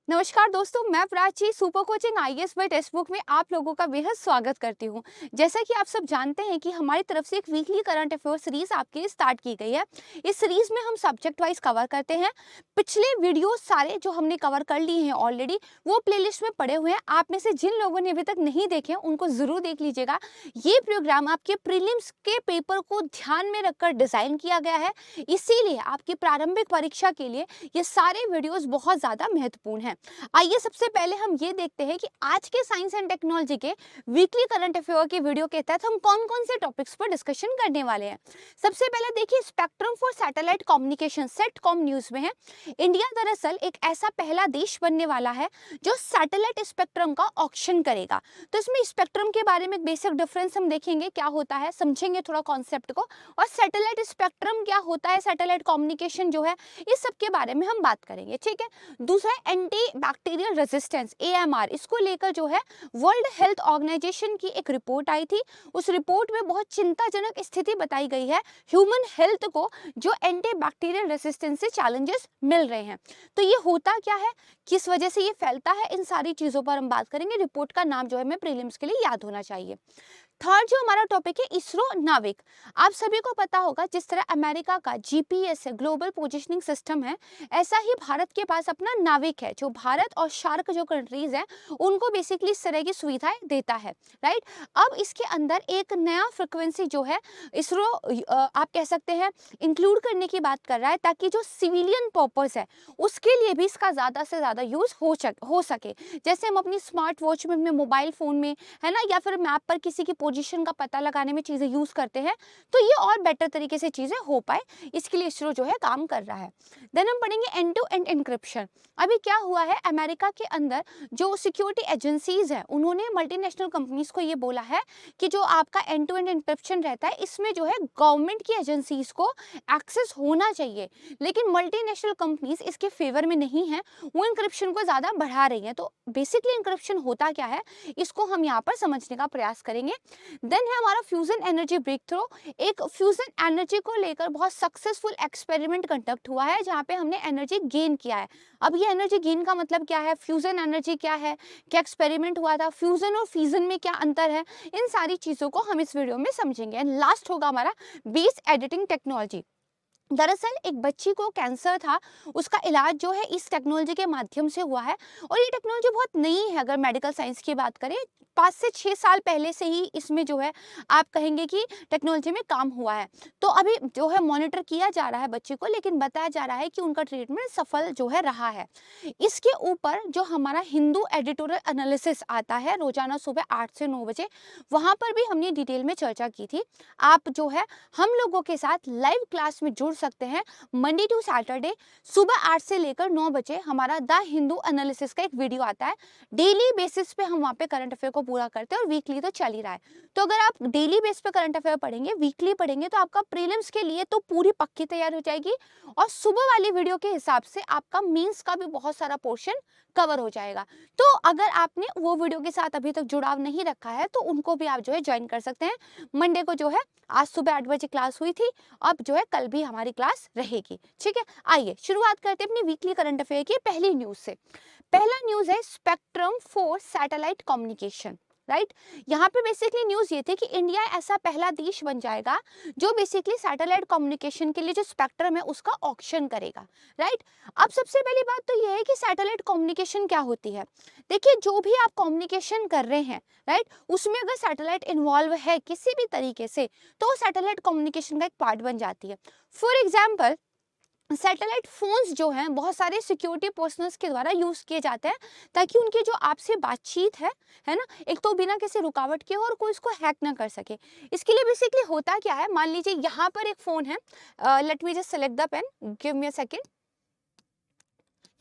नमस्कार दोस्तों, मैं Prachi super coaching IAS by text book में आप लोगों का बेहद स्वागत करती हूं। जैसा कि आप सब जानते हैं कि हमारी तरफ से एक वीकली करंट अफेयर सीरीज आपके लिए स्टार्ट की गई है। इस सीरीज में हम सब्जेक्ट वाइज कवर करते हैं। पिछले वीडियो सारे जो हमने कवर कर लिए हैं ऑलरेडी, वो प्लेलिस्ट में पड़े हुए हैं। आप में से जिन लोगों ने अभी तक नहीं देखे उनको जरूर देख लीजिएगा। ये प्रोग्राम आपके प्रीलिम्स के पेपर को ध्यान में रखकर डिजाइन किया गया है, इसीलिए आपकी प्रारंभिक परीक्षा के लिए ये सारे वीडियोज बहुत ज्यादा महत्वपूर्ण हैं। आइए सबसे पहले हम ये देखते हैं कि आज के साइंस एंड टेक्नोलॉजी के वीकली करंट अफेयर के वीडियो के तहत हम कौन कौन से टॉपिक्स पर डिस्कशन करने वाले हैं। सबसे पहले देखिए, spectrum for satellite communication sitcom news में है। इंडिया दरअसल एक ऐसा पहला देश बनने वाला है जो सैटेलाइट स्पेक्ट्रम का ऑक्शन करेगा। तो इसमें स्पेक्ट्रम के बारे में बेसिक डिफरेंस हम देखेंगे, क्या होता है, समझेंगे थोड़ा कॉन्सेप्ट को, और सैटेलाइट स्पेक्ट्रम क्या होता है, सैटेलाइट कम्युनिकेशन जो है, इस सब के बारे में हम बात करेंगे। ठीक है। दूसरा, एंटी बैक्टीरियल रेजिस्टेंस एएमआर, इसको लेकर जो है वर्ल्ड हेल्थ ऑर्गेनाइजेशन की एक रिपोर्ट आई थी। उस रिपोर्ट में बहुत चिंताजनक स्थिति बताई गई है ह्यूमन हेल्थ को, जो एंटी बैक्टीरियल रेजिस्टेंस से चैलेंजेस मिल रहे हैं। तो ये होता क्या है, किस वजह से ये फैलता है, इन सारी चीजों पर हम बात करेंगे। रिपोर्ट का नाम जो है हमें प्रीलिम्स के लिए याद होना चाहिए। थर्ड जो हमारा टॉपिक है, इसरो नाविक। आप सभी को पता होगा, जिस तरह अमेरिका का जीपीएस है, ग्लोबल पोजिशनिंग सिस्टम है, ऐसा ही भारत के पास अपना नाविक है, जो भारत और शार्क जो कंट्रीज हैं उनको बेसिकली इस तरह की सुविधाएं देता है। राइट। अब इसके अंदर एक नया फ्रिक्वेंसी जो है इसरो आप कह सकते हैं इंक्लूड करने की बात कर रहा है, ताकि जो सिविलियन पर्पस है उसके लिए भी इसका ज्यादा से ज्यादा यूज हो सके। जैसे हम अपनी स्मार्ट वॉच में, अपने मोबाइल फोन में, है ना, या फिर मैप पर किसी की पोजीशन का पता लगाने में चीजें यूज करते हैं, तो ये और बेटर तरीके से चीजें हो पाए, इसके लिए इसरो जो है काम कर रहा है। देन हम पढ़ेंगे एंड टू एंड एन्क्रिप्शन। अभी क्या हुआ है, अमेरिका के अंदर जो सिक्योरिटी एजेंसीज है उन्होंने मल्टीनेशनल कंपनीज को ये बोला है कि जो आपका एंड टू एंड एन्क्रिप्शन रहता है, इसमें जो है गवर्नमेंट की एजेंसीज को एक्सेस होना चाहिए, लेकिन मल्टीनेशनल कंपनीज इसके फेवर में नहीं है, वो एन्क्रिप्शन को ज्यादा बढ़ा रही है। तो बेसिकली एन्क्रिप्शन होता क्या है, इसको हम यहाँ पर समझने का प्रयास करेंगे। देन है हमारा फ्यूजन एनर्जी ब्रेक थ्रू। एक फ्यूजन एनर्जी को लेकर बहुत सक्सेसफुल एक्सपेरिमेंट कंडक्ट हुआ है, जहाँ पे हमने एनर्जी गेन किया है। अब ये एनर्जी गेन का मतलब क्या है, फ्यूजन एनर्जी क्या है, क्या एक्सपेरिमेंट हुआ था, फ्यूजन और फ्यूजन में क्या अंतर है, इन सारी चीजों को हम इस वीडियो में समझेंगे। एंड लास्ट होगा हमारा बेस एडिटिंग टेक्नोलॉजी। दरअसल एक बच्ची को कैंसर था, उसका इलाज जो है इस टेक्नोलॉजी के माध्यम से हुआ है, और ये टेक्नोलॉजी बहुत नई है। अगर मेडिकल साइंस की बात करें, 5 से 6 साल पहले से ही इसमें जो है आप कहेंगे कि टेक्नोलॉजी में काम हुआ है। तो अभी जो है मॉनिटर किया जा रहा है बच्चे को, लेकिन बताया जा रहा है कि उनका ट्रीटमेंट सफल जो है रहा है। इसके ऊपर जो हमारा हिंदू एडिटोरियल एनालिसिस आता है रोजाना सुबह 8 से 9 बजे, वहां पर भी हमने डिटेल में चर्चा की थी। आप जो है हम लोगों के साथ लाइव क्लास में जुड़ सकते हैं। मंडे टू सैटरडे सुबह 8 से लेकर 9 बजे हमारा द हिंदू एनालिसिस का एक वीडियो आता है। डेली बेसिस पे हम वहाँ पे करंट अफेयर को पूरा करते हैं, और वीकली तो चल ही रहा है। तो अगर आप डेली बेस पे करंट अफेयर पढ़ेंगे, वीकली पढ़ेंगे, तो आपका प्रीलिम्स के लिए तो पूरी पक्की तैयार हो जाएगी, और सुबह वाली वीडियो के हिसाब से आपका मेंस का भी बहुत सारा पोर्शन कवर हो जाएगा। तो अगर आपने वो वीडियो के साथ अभी तक जुड़ाव नहीं रखा है, तो उनको भी आप जो है ज्वाइन कर सकते हैं। मंडे को जो है आज सुबह 8 बजे क्लास हुई थी, अब जो है कल भी हमारी क्लास रहेगी। ठीक है, आइए शुरुआत करते हैं अपनी वीकली करंट अफेयर की पहली न्यूज से। पहला न्यूज है spectrum for satellite communication. Right. यहाँ पे बेसिकली न्यूज ये थी कि इंडिया ऐसा पहला देश बन जाएगा जो बेसिकली सैटेलाइट कम्युनिकेशन के लिए जो स्पेक्ट्रम है उसका ऑक्शन करेगा। राइट। अब सबसे पहली बात तो ये है कि सैटेलाइट कम्युनिकेशन क्या होती है। देखिए, जो भी आप कम्युनिकेशन कर रहे हैं, राइट, उसमें अगर सैटेलाइट इन्वॉल्व है किसी भी तरीके से, तो सैटेलाइट कम्युनिकेशन का एक पार्ट बन जाती है। फॉर एग्जाम्पल, सैटेलाइट फोन्स जो हैं बहुत सारे सिक्योरिटी पर्सनल्स के द्वारा यूज किए जाते हैं, ताकि उनकी जो आपसे बातचीत है ना, एक तो बिना किसी रुकावट के और कोई इसको हैक ना कर सके। इसके लिए बेसिकली होता क्या है, मान लीजिए यहाँ पर एक फोन है, let me just select the pen, give me a second.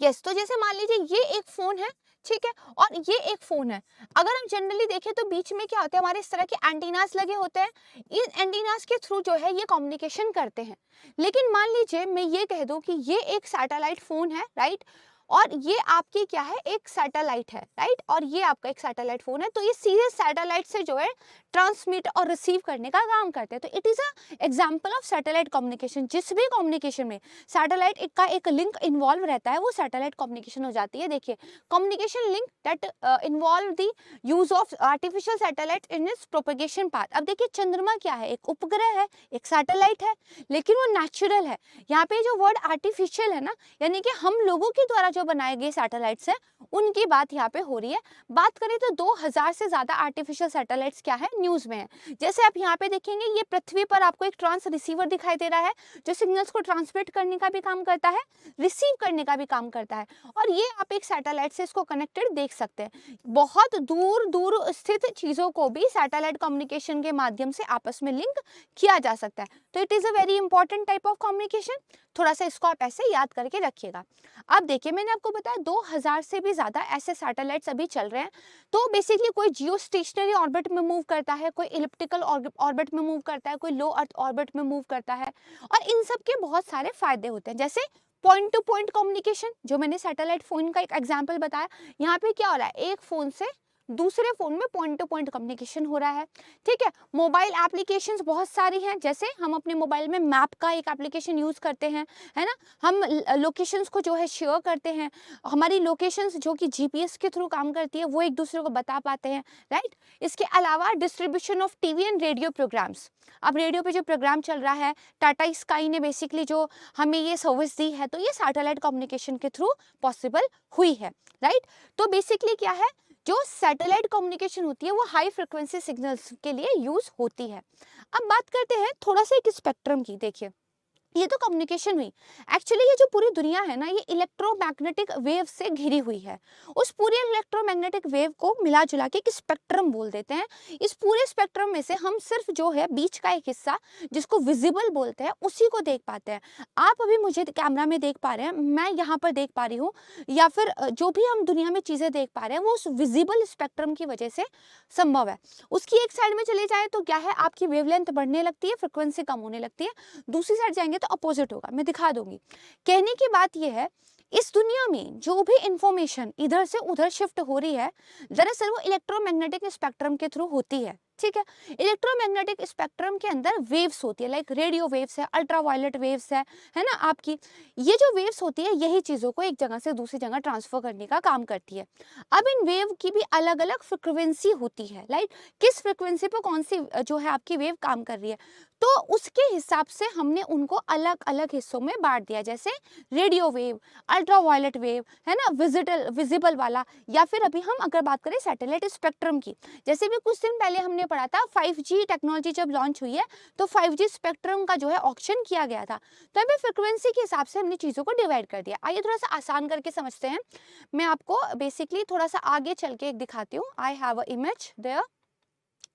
Yes, तो जैसे मान लीजिए ये एक फोन है, ठीक है, और ये एक फोन है। अगर हम जनरली देखें तो बीच में क्या होता है, हमारे इस तरह के एंटीनास लगे होते हैं। इन एंटीनास के थ्रू जो है ये कम्युनिकेशन करते हैं। लेकिन मान लीजिए मैं ये कह दूं कि ये एक सैटेलाइट फोन है, राइट, और ये आपकी क्या है, एक सैटेलाइट है, राइट, और ये आपका एक सैटेलाइट फोन है। तो ये सीधे सैटेलाइट से जो है ट्रांसमिट और रिसीव करने का काम करते हैं। तो it is a example of satellite communication. जिस भी कम्युनिकेशन में सैटेलाइट का एक लिंक इन्वॉल्व रहता है वो सैटेलाइट कम्युनिकेशन हो जाती है। देखिए, communication link that involve the use of artificial satellite in its propagation path. अब देखिए, चंद्रमा क्या है, एक उपग्रह है, एक सैटेलाइट है, लेकिन वो नेचुरल है। यहाँ पे जो वर्ड आर्टिफिशियल है ना, यानी कि हम लोगों के द्वारा जो बनाए गए सैटेलाइट्स हैं उनकी बात यहाँ पे हो रही है। बात करें तो 2000 से ज्यादा आर्टिफिशियल सैटेलाइट्स क्या है, न्यूज में है। जैसे आप यहाँ पे देखेंगे, ये पृथ्वी पर आपको एक ट्रांस रिसीवर दिखाई दे रहा है जो सिग्नल्स को ट्रांसमिट करने का भी काम करता है, रिसीव करने का भी काम करता है। और ये आप एक सैटेलाइट से इसको कनेक्टेड देख सकते हैं। बहुत दूर दूर स्थित चीजों को भी सैटेलाइट कम्युनिकेशन के माध्यम से आपस में लिंक किया जा सकता है। तो it is a very important type of communication. थोड़ा सा इसको आप ऐसे याद करके रखिएगा। अब देखिए, मैंने आपको बताया 2000 से भी ज्यादा ऐसे सैटेलाइट्स अभी चल रहे हैं। तो बेसिकली कोई जियो स्टेशनरी ऑर्बिट में मूव करता है, कोई इलिप्टिकल ऑर्बिट में मूव करता है, कोई लो अर्थ ऑर्बिट में मूव करता है। और इन सब के बहुत सारे फायदे होते हैं, जैसे पॉइंट टू पॉइंट कम्युनिकेशन, जो मैंने सैटेलाइट फोन का एक एग्जांपल बताया। यहाँ पे क्या हो रहा है, एक फोन से दूसरे फोन में पॉइंट टू पॉइंट कम्युनिकेशन हो रहा है। ठीक है, मोबाइल एप्लीकेशंस बहुत सारी हैं, जैसे हम अपने मोबाइल में मैप का एक एप्लीकेशन यूज करते हैं, है ना। हम लोकेशंस को जो है शेयर करते हैं, हमारी लोकेशंस जो कि जीपीएस के थ्रू काम करती है वो एक दूसरे को बता पाते हैं, राइट। इसके अलावा distribution of TV and radio programmes. अब रेडियो पे जो प्रोग्राम चल रहा है, टाटा स्काई ने बेसिकली जो हमें ये सर्विस दी है, तो ये सैटेलाइट कम्युनिकेशन के थ्रू पॉसिबल हुई है, राइट। तो बेसिकली क्या है, जो सैटेलाइट कम्युनिकेशन होती है वो हाई फ्रिक्वेंसी सिग्नल्स के लिए यूज होती है। अब बात करते हैं थोड़ा सा एक स्पेक्ट्रम की। देखिए, ये तो कम्युनिकेशन हुई। एक्चुअली ये जो पूरी दुनिया है ना, ये इलेक्ट्रोमैग्नेटिक वेव से घिरी हुई है। उस पूरे इलेक्ट्रोमैग्नेटिक वेव को मिला जुला के एक स्पेक्ट्रम बोल देते हैं। इस पूरे स्पेक्ट्रम में से हम सिर्फ जो है बीच का एक हिस्सा जिसको विजिबल बोलते हैं उसी को देख पाते हैं। आप अभी मुझे कैमरा में देख पा रहे हैं, मैं यहाँ पर देख पा रही हूँ, या फिर जो भी हम दुनिया में चीजें देख पा रहे हैं वो उस विजिबल स्पेक्ट्रम की वजह से संभव है। उसकी एक साइड में चले जाए तो क्या है, आपकी वेवलेंथ बढ़ने लगती है, फ्रिक्वेंसी कम होने लगती है। दूसरी साइड जाएंगे तो अपोजिट होगा, मैं दिखा दूंगी। कहने की बात यह है, इस दुनिया में जो भी इंफॉर्मेशन इधर से उधर शिफ्ट हो रही है, दरअसल वो इलेक्ट्रोमैग्नेटिक स्पेक्ट्रम के थ्रू होती है। ठीक है, इलेक्ट्रोमैग्नेटिक स्पेक्ट्रम के अंदर वेव्स होती है, लाइक रेडियो वेव्स है, अल्ट्रावायलेट वेव्स है ना आपकी। ये जो वेव्स होती है यही चीजों को एक जगह से दूसरी जगह ट्रांसफर करने का काम करती है। अब इन वेव की भी अलग अलग फ्रिक्वेंसी होती है, राइट। किस फ्रिक्वेंसी पर कौन सी जो है आपकी वेव काम कर रही है, तो उसके हिसाब से हमने उनको अलग अलग हिस्सों में बांट दिया। जैसे रेडियो वेव, अल्ट्रावायलेट वेव, है ना, विजिबल वाला, या फिर अभी हम अगर बात करें सैटेलाइट स्पेक्ट्रम की, जैसे भी कुछ दिन पहले हमने पढ़ा था 5G टेक्नोलॉजी जब लॉन्च हुई है तो 5G स्पेक्ट्रम का जो है ऑक्शन किया गया था। तो अभी फ्रिक्वेंसी के हिसाब से हमने चीजों को डिवाइड कर दिया। आइए थोड़ा सा आसान करके समझते हैं। मैं आपको बेसिकली थोड़ा सा आगे चल के एक दिखाती हूँ। I have a image there.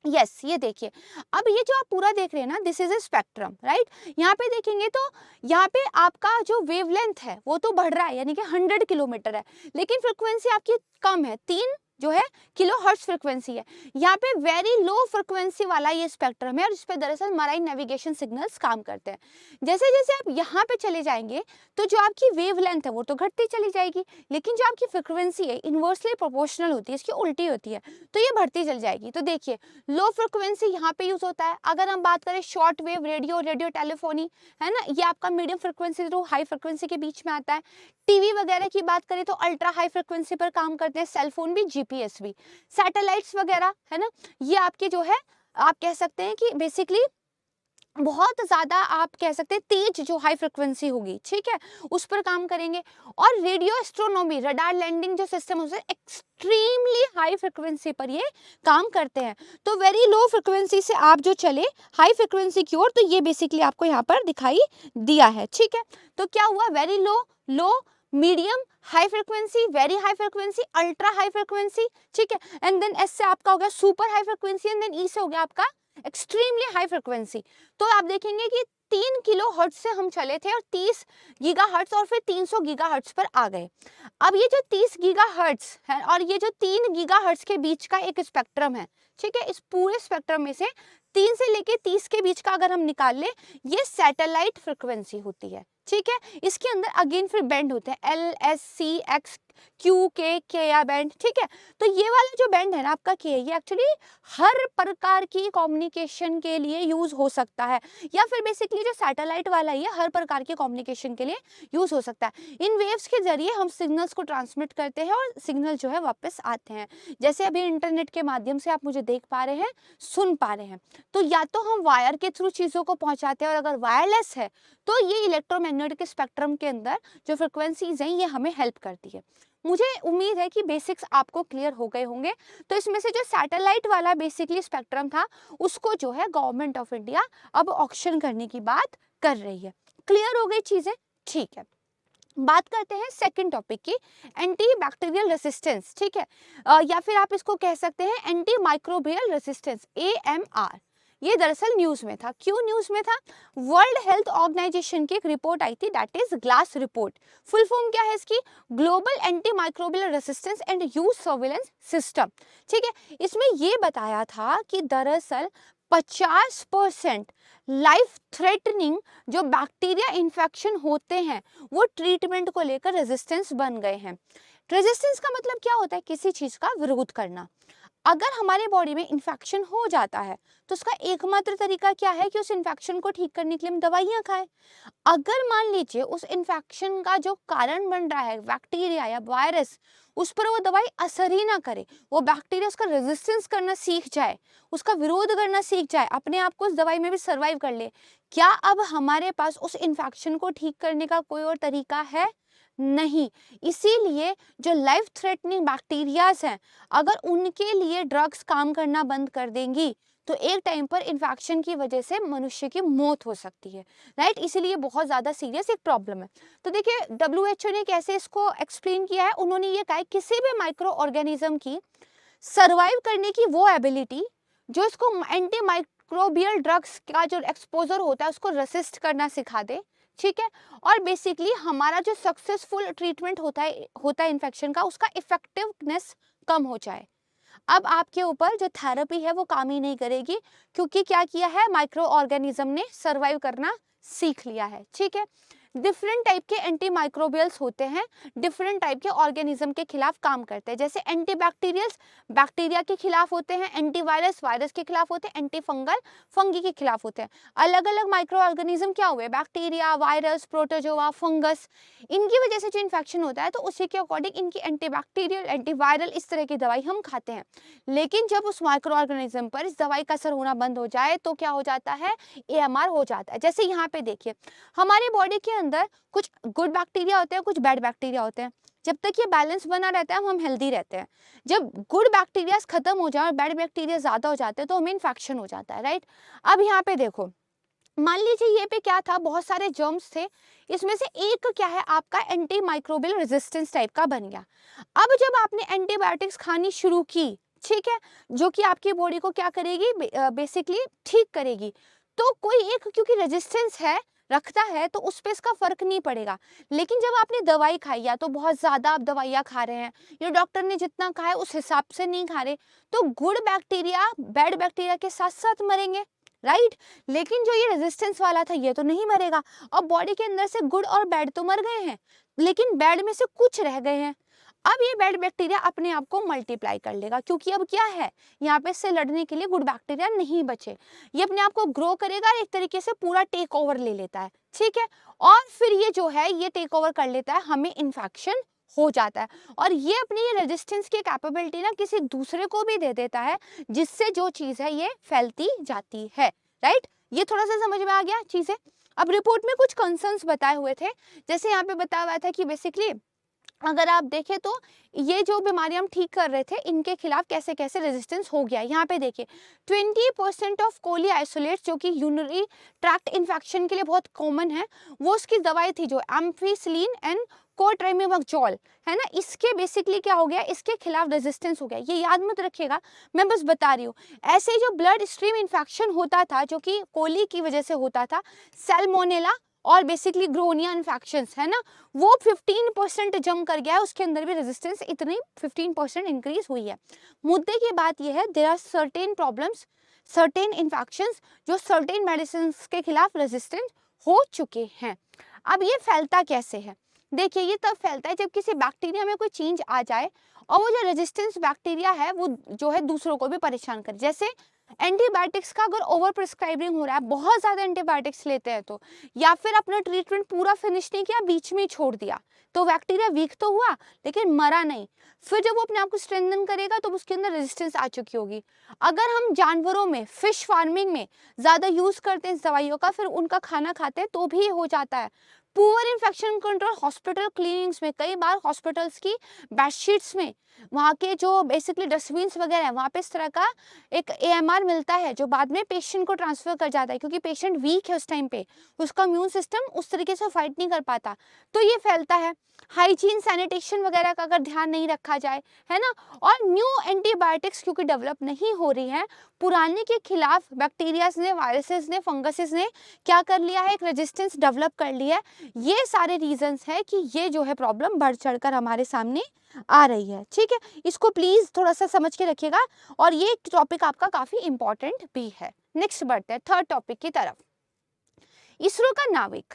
Yes, ये देखिए, अब ये जो आप पूरा देख रहे हैं ना, this is a spectrum, right. यहाँ पे देखेंगे तो यहाँ पे आपका जो वेवलेंथ है वो तो बढ़ रहा है, यानी कि 100 किलोमीटर है, लेकिन फ्रिक्वेंसी आपकी कम है, 3 जो है किलो हर्ट्ज फ्रिक्वेंसी है। यहाँ पे वेरी लो फ्रिक्वेंसी वाला ये स्पेक्ट्रम है और इस पे दरअसल मराइन नेविगेशन सिग्नल्स काम करते हैं। जैसे जैसे आप यहाँ पे चले जाएंगे तो जो आपकी वेवलेंथ है वो तो घटती चली जाएगी, लेकिन जो आपकी फ्रिक्वेंसी है इनवर्सली प्रोपोर्शनल होती है, इसकी उल्टी होती है, तो ये बढ़ती चली जाएगी। तो देखिए, लो फ्रिक्वेंसी यहाँ पे यूज होता है। अगर हम बात करें short wave radio, radio telephony, है ना, ये आपका medium frequency to high frequency के बीच में आता है। टीवी वगैरह की बात करें तो अल्ट्रा हाई फ्रिक्वेंसी पर काम करते हैं, सेलफोन भी, जीपीएस भी, सैटेलाइट्स वगैरह, है ना, ये आपके जो है आप कह सकते हैं कि बेसिकली बहुत ज्यादा आप कह सकते हैं तेज जो हाई फ्रिक्वेंसी होगी, ठीक है, उस पर काम करेंगे। और रेडियो एस्ट्रोनॉमी, रडार लैंडिंग जो सिस्टम है एक्सट्रीमली हाई फ्रिक्वेंसी पर ये काम करते हैं। तो वेरी लो फ्रिक्वेंसी से आप जो चले हाई फ्रिक्वेंसी की ओर, तो ये बेसिकली आपको यहाँ पर दिखाई दिया है। ठीक है, तो क्या हुआ, very low, low, medium, high frequency, very high frequency, ultra high frequency, ठीक है, एंड देन एस से आपका हो गया super high frequency, and then E से हो गया आपका एक्सट्रीमली हाई फ्रिक्वेंसी। तो आप देखेंगे कि 3 किलो हर्ट्ज से हम चले थे और 30 गीगा हर्ट्ज और फिर 300 गीगा हर्ट्ज पर आ गए। अब ये जो 30 गीगा हर्ट्ज है और ये जो 3 गीगा हर्ट्ज के बीच का एक स्पेक्ट्रम है, ठीक है, इस पूरे स्पेक्ट्रम में से 3 से लेके 30 के बीच का अगर हम निकाल ले, ये सैटेलाइट फ्रिक्वेंसी होती है, ठीक है। इसके अंदर अगेन फिर बैंड होते हैं, एल, एस, सी, एक्स, क्यू, के या बैंड, ठीक है। तो ये वाला जो बैंड है ना आपका के, ये एक्चुअली हर प्रकार की कम्युनिकेशन के लिए यूज हो सकता है, या फिर बेसिकली जो सैटेलाइट वाला ये हर प्रकार के कम्युनिकेशन के लिए यूज हो सकता है। इन वेव्स के जरिए हम सिग्नल्स को ट्रांसमिट करते हैं और सिग्नल जो है वापस आते हैं। जैसे अभी इंटरनेट के माध्यम से आप मुझे देख पा रहे हैं, सुन पा रहे हैं, तो या तो हम वायर के थ्रू चीजों को पहुंचाते हैं, और अगर वायरलेस है तो ये इलेक्ट्रोमैग्नेटिक स्पेक्ट्रम के अंदर जो फ्रिक्वेंसीज हैं ये हमें हेल्प करती है। मुझे उम्मीद है कि बेसिक्स आपको क्लियर हो गए होंगे। तो इसमें से जो सैटेलाइट वाला बेसिकली स्पेक्ट्रम था, उसको जो है गवर्नमेंट ऑफ इंडिया अब ऑक्शन करने की बात कर रही है। क्लियर हो गई चीजें? ठीक है, बात करते हैं सेकंड टॉपिक की, एंटी बैक्टीरियल रेसिस्टेंस, ठीक है, या फिर आप इसको कह सकते हैं एंटी माइक्रोबियल रेसिस्टेंस, AMR। ये दरअसल न्यूज में था। क्यों न्यूज में था? वर्ल्ड हेल्थ ऑर्गेनाइजेशन की एक रिपोर्ट आई थी, that is glass report. Full form क्या है इसकी? Global anti microbial resistance and use surveillance system, ठीक है। इसमें ये बताया था कि दरअसल 50% लाइफ थ्रेटनिंग जो बैक्टीरिया इन्फेक्शन होते हैं वो ट्रीटमेंट को लेकर रेजिस्टेंस बन गए हैं। रेजिस्टेंस का मतलब क्या होता है? किसी चीज का विरोध करना। अगर हमारे बॉडी में इन्फेक्शन हो जाता है तो उसका एकमात्र तरीका क्या है कि उस इन्फेक्शन को ठीक करने के लिए हम दवाइयां खाएं। अगर मान लीजिए उस इन्फेक्शन का जो कारण बन रहा है बैक्टीरिया या वायरस, उस पर वो दवाई असर ही ना करे, वो बैक्टीरिया उसका रेजिस्टेंस करना सीख जाए, उसका विरोध करना सीख जाए, अपने आप को उस दवाई में भी सर्वाइव कर ले, क्या अब हमारे पास उस इन्फेक्शन को ठीक करने का कोई और तरीका है? नहीं। इसीलिए जो लाइफ थ्रेटनिंग बैक्टीरियाज हैं, अगर उनके लिए ड्रग्स काम करना बंद कर देंगी तो एक टाइम पर इन्फेक्शन की वजह से मनुष्य की मौत हो सकती है, राइट। इसीलिए बहुत ज़्यादा सीरियस एक प्रॉब्लम है। तो देखिए WHO ने कैसे इसको एक्सप्लेन किया है। उन्होंने ये कहा है किसी भी माइक्रो ऑर्गेनिज्म की सर्वाइव करने की वो एबिलिटी जो इसको एंटी माइक्रोबियल ड्रग्स का जो एक्सपोजर होता है उसको रेसिस्ट करना सिखा दे, ठीक है। और बेसिकली हमारा जो सक्सेसफुल ट्रीटमेंट होता है इन्फेक्शन का, उसका इफेक्टिवनेस कम हो जाए। अब आपके ऊपर जो थेरेपी है वो काम ही नहीं करेगी, क्योंकि क्या किया है, माइक्रो ऑर्गेनिज्म ने सर्वाइव करना सीख लिया है, ठीक है। डिफरेंट टाइप के एंटी माइक्रोबियल्स होते हैं, डिफरेंट टाइप के ऑर्गेनिज्म के खिलाफ काम करते हैं। जैसे एंटी बैक्टीरियल्स बैक्टीरिया के खिलाफ होते हैं, एंटी वायरस वायरस के खिलाफ होते हैं, एंटी फंगल फंगी के खिलाफ होते हैं। अलग अलग माइक्रो ऑर्गेनिज्म क्या हुए, बैक्टीरिया, वायरस, प्रोटोजोआ, फंगस, इनकी वजह से जो इन्फेक्शन होता है तो उसी के अकॉर्डिंग इनकी एंटी बैक्टीरियल, एंटी वायरल इस तरह की दवाई हम खाते हैं। लेकिन जब उस माइक्रो ऑर्गेनिज्म पर इस दवाई का असर होना बंद हो जाए तो क्या हो जाता है, AMR हो जाता है। जैसे यहाँ पे देखिए, हमारी बॉडी के अंदर कुछ गुड बैक्टीरिया होते हैं, कुछ बैड बैक्टीरिया होते हैं। जब तक ये बैलेंस बना रहता है हम हेल्दी रहते हैं। जब गुड बैक्टीरिया खत्म हो जाए और बैड बैक्टीरिया ज्यादा हो जाते हैं तो हमें इन्फेक्शन हो जाता है, राइट। अब यहाँ पे देखो, मान लीजिए ये पे क्या था, बहुत सारे जर्म्स थे, इसमें से एक क्या है आपका एंटी माइक्रोबियल रेजिस्टेंस टाइप का बन गया। अब जब आपने एंटीबायोटिक्स खानी शुरू की, ठीक है, जो कि आपकी बॉडी को क्या करेगी, बेसिकली ठीक करेगी, तो कोई एक क्योंकि रेजिस्टेंस है रखता है तो उस पे इसका फर्क नहीं पड़ेगा। लेकिन जब आपने दवाई खाई, या तो बहुत ज्यादा आप दवाइयाँ खा रहे हैं या डॉक्टर ने जितना कहा है उस हिसाब से नहीं खा रहे, तो गुड बैक्टीरिया बैड बैक्टीरिया के साथ साथ मरेंगे, राइट। लेकिन जो ये रेजिस्टेंस वाला था ये तो नहीं मरेगा। अब बॉडी के अंदर से गुड और बैड तो मर गए हैं, लेकिन बैड में से कुछ रह गए हैं। अब ये बैड बैक्टीरिया अपने आप को मल्टीप्लाई कर लेगा, क्योंकि अब क्या है, यहाँ पे से लड़ने के लिए गुड बैक्टीरिया नहीं बचे। ये अपने आप को ग्रो करेगा, एक तरीके से पूरा टेक ओवर ले लेता है, ठीक है। और फिर ये जो है ये टेक ओवर कर लेता है, हमें इन्फेक्शन हो जाता है, और ये अपनी ये रेजिस्टेंस की कैपेबिलिटी ना किसी दूसरे को भी दे देता है, जिससे जो चीज है ये फैलती जाती है, राइट। ये थोड़ा सा समझ में आ गया चीजें। अब रिपोर्ट में कुछ कंसर्न्स बताए हुए थे, जैसे यहाँ पे बताया हुआ था कि बेसिकली अगर आप देखें तो ये जो बीमारी हम ठीक कर रहे थे इनके खिलाफ कैसे कैसे रेजिस्टेंस हो गया। यहाँ पे देखिए 20% ऑफ कोली आइसोलेट्स जो कि यूरिनरी ट्रैक्ट इन्फेक्शन के लिए बहुत कॉमन है, वो उसकी दवाई थी जो एम्फिसिलिन एंड कोट्रिमेमाक्सोल, है ना, इसके बेसिकली क्या हो गया, इसके खिलाफ रेजिस्टेंस हो गया। ये याद मत रखिएगा, मैं बस बता रही हूँ। ऐसे जो ब्लड स्ट्रीम इन्फेक्शन होता था जो कि कोली की वजह से होता था, सैल्मोनेला और बेसिकली ग्रोनिया इन्फेक्शंस, है ना, वो 15% जम कर गया है, उसके अंदर भी रेजिस्टेंस इतनी 15% इंक्रीज हुई है। मुद्दे की बात यह है, there are certain problems, certain infections जो सर्टेन मेडिसिन के खिलाफ रेजिस्टेंट हो चुके हैं। अब ये फैलता कैसे है, देखिए ये तब फैलता है जब किसी बैक्टीरिया में कोई चेंज आ जाए और वो जो रेजिस्टेंस बैक्टीरिया है वो जो है दूसरों को भी परेशान करे। जैसे एंटीबायोटिक्स का अगर ओवर प्रिस्क्राइबिंग हो रहा है, बहुत ज्यादा एंटीबायोटिक्स लेते हैं तो, या फिर अपना ट्रीटमेंट पूरा फिनिश नहीं किया, बीच में ही छोड़ दिया, तो बैक्टीरिया वीक तो हुआ लेकिन मरा नहीं। फिर जब वो अपने आप को स्ट्रेंथन करेगा तो उसके अंदर रेजिस्टेंस आ चुकी होगी। अगर हम जानवरों में, फिश फार्मिंग में ज्यादा यूज करते हैं इस दवाइयों का, फिर उनका खाना खाते हैं तो भी हो जाता है। पुअर इन्फेक्शन कंट्रोल हॉस्पिटल क्लीनिंग्स में, कई बार हॉस्पिटल्स की बेडशीट्स में, वहाँ के जो बेसिकली डस्टबिन्स वगैरह है, वहाँ पे इस तरह का एक एएमआर मिलता है जो बाद में पेशेंट को ट्रांसफर कर जाता है, क्योंकि पेशेंट वीक है उस टाइम पे, उसका इम्यून सिस्टम उस तरीके से फाइट नहीं कर पाता, तो ये फैलता है। हाइजीन सैनिटेशन वगैरह का अगर ध्यान नहीं रखा जाए, है ना, और न्यू एंटीबायोटिक्स क्योंकि डेवलप नहीं हो रही है, पुराने के खिलाफ बैक्टीरियाज ने, वायरसेस ने, फंगसेस ने क्या कर लिया है, एक रेजिस्टेंस डेवलप कर लिया है। ये सारे रीजंस है कि ये जो है प्रॉब्लम बढ़ चढ़कर हमारे सामने आ रही है। ठीक है, इसको प्लीज थोड़ा सा समझ के रखिएगा, और ये टॉपिक आपका काफी इंपॉर्टेंट भी है। नेक्स्ट बढ़ते हैं थर्ड टॉपिक की तरफ, इसरो का नाविक।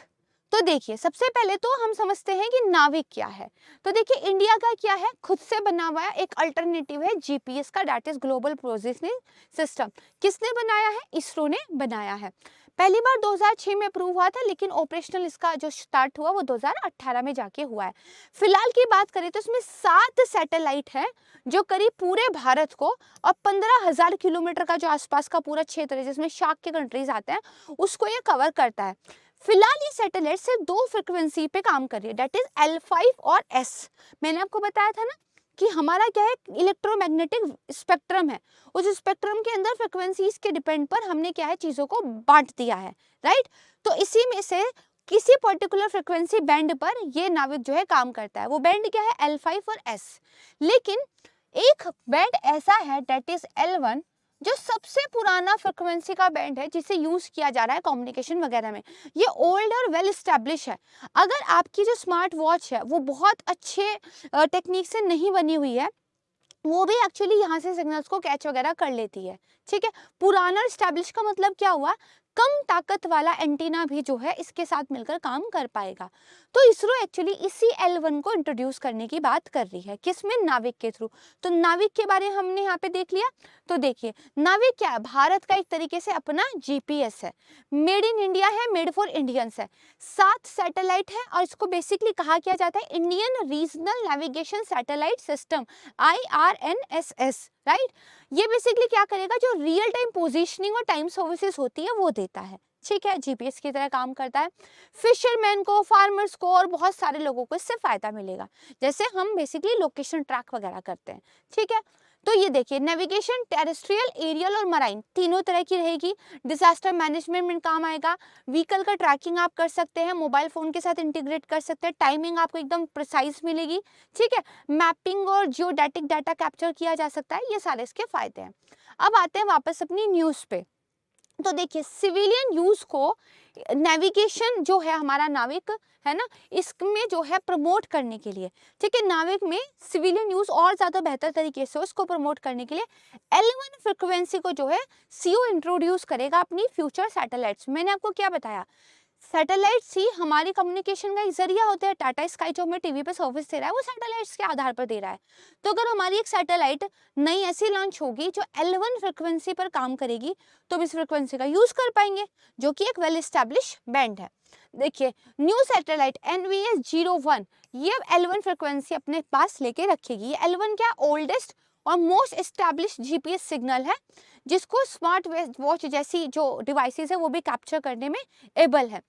तो देखिए सबसे पहले तो हम समझते हैं कि नाविक क्या है। तो देखिए इंडिया का क्या है, खुद से बना हुआ है एक अल्टरनेटिव है जीपीएस का, that is global positioning system. किसने बनाया है, इसरो ने बनाया है। पहली बार 2006 में अप्रूव हुआ था, लेकिन ऑपरेशनल इसका जो स्टार्ट हुआ वो 2018 में जाके हुआ है। फिलहाल की बात करें तो इसमें 7 सैटेलाइट है जो करीब पूरे भारत को और 15,000 किलोमीटर का जो आसपास का पूरा क्षेत्र है जिसमें शार्क के कंट्रीज आते हैं उसको ये कवर करता है। फिलहाल ये सैटेलाइट सिर्फ 2 फ्रिक्वेंसी पे काम कर रही है, दैट इज L5 और S। मैंने आपको बताया था ना कि हमारा क्या है, इलेक्ट्रोमैग्नेटिक स्पेक्ट्रम है, उस स्पेक्ट्रम के अंदर फ्रिक्वेंसीज के डिपेंड पर हमने क्या है चीजों को बांट दिया है, राइट। तो इसी में से किसी पर्टिकुलर फ्रिक्वेंसी बैंड पर ये नाविक जो है काम करता है। वो बैंड क्या है, L5 और S। लेकिन एक बैंड ऐसा है दैट इज L1 जो सबसे पुराना फ्रिक्वेंसी का बैंड है जिसे यूज किया जा रहा है कम्युनिकेशन वगैरह में। ये ओल्ड और वेल स्टैब्लिश है। अगर आपकी जो स्मार्ट वॉच है वो बहुत अच्छे टेक्निक से नहीं बनी हुई है, वो भी एक्चुअली यहाँ से सिग्नल्स को कैच वगैरह कर लेती है। ठीक है, पुराना स्टैब्लिश का मतलब क्या हुआ, कम ताकत वाला एंटीना भी जो है इसके साथ मिलकर काम कर पाएगा। तो इसरो एक्चुअली इसी L1 को इंट्रोड्यूस करने की बात कर रही है, किसमें, नाविक के थ्रू। तो नाविक के बारे में हमने यहाँ पे देख लिया। तो देखिए नाविक क्या है, भारत का एक तरीके से अपना जीपीएस है, मेड इन इंडिया है, मेड फॉर इंडियंस है। 7 सैटेलाइट है और इसको बेसिकली कहा किया जाता है Indian regional navigation satellite system, IRNSS, right. ये बेसिकली क्या करेगा, जो रियल टाइम पोजीशनिंग और टाइम सर्विसेज होती है वो देता है। ठीक है, जीपीएस की तरह काम करता है। फिशरमैन को, फार्मर्स को और बहुत सारे लोगों को इससे फायदा मिलेगा, जैसे हम बेसिकली लोकेशन ट्रैक वगैरह करते हैं। ठीक है, तो ये देखिए नेविगेशन टेरेस्ट्रियल, एरियल और मराइन तीनों तरह की रहेगी। डिजास्टर मैनेजमेंट में काम आएगा, व्हीकल का ट्रैकिंग आप कर सकते हैं, मोबाइल फोन के साथ इंटीग्रेट कर सकते हैं, टाइमिंग आपको एकदम प्रिसाइज मिलेगी। ठीक है, मैपिंग और जियोडेटिक डाटा कैप्चर किया जा सकता है, ये सारे इसके फायदे हैं। अब आते हैं वापस अपनी न्यूज़ पे। तो देखिए सिविलियन यूज को नेविगेशन जो है हमारा नाविक है ना, इसमें जो है प्रमोट करने के लिए, ठीक है, नाविक में सिविलियन यूज और ज्यादा बेहतर तरीके से उसको प्रमोट करने के लिए L1 फ्रिक्वेंसी को जो है सीओ इंट्रोड्यूस करेगा अपनी फ्यूचर सैटेलाइट्स। मैंने आपको क्या बताया, सैटेलाइट्स ही हमारी कम्युनिकेशन का एक जरिया होता है। टाटा स्काई जो हमें टीवी पे सर्विस दे रहा है वो सैटेलाइट्स के आधार पर दे रहा है। तो अगर हमारी एक सैटेलाइट नई ऐसी लॉन्च होगी जो L1 फ्रिक्वेंसी पर काम करेगी तो हम इस फ्रिक्वेंसी का यूज कर पाएंगे, जो कि एक वेल एस्टैब्लिश बैंड है। देखिए न्यू सैटेलाइट NVS-01 ये L1 फ्रिक्वेंसी अपने पास लेके रखेगी। ये L1 क्या, ओल्डेस्ट और मोस्ट एस्टैब्लिश जीपीएस सिग्नल है जिसको स्मार्ट वॉच जैसी जो डिवाइसेस है वो भी कैप्चर करने में एबल है।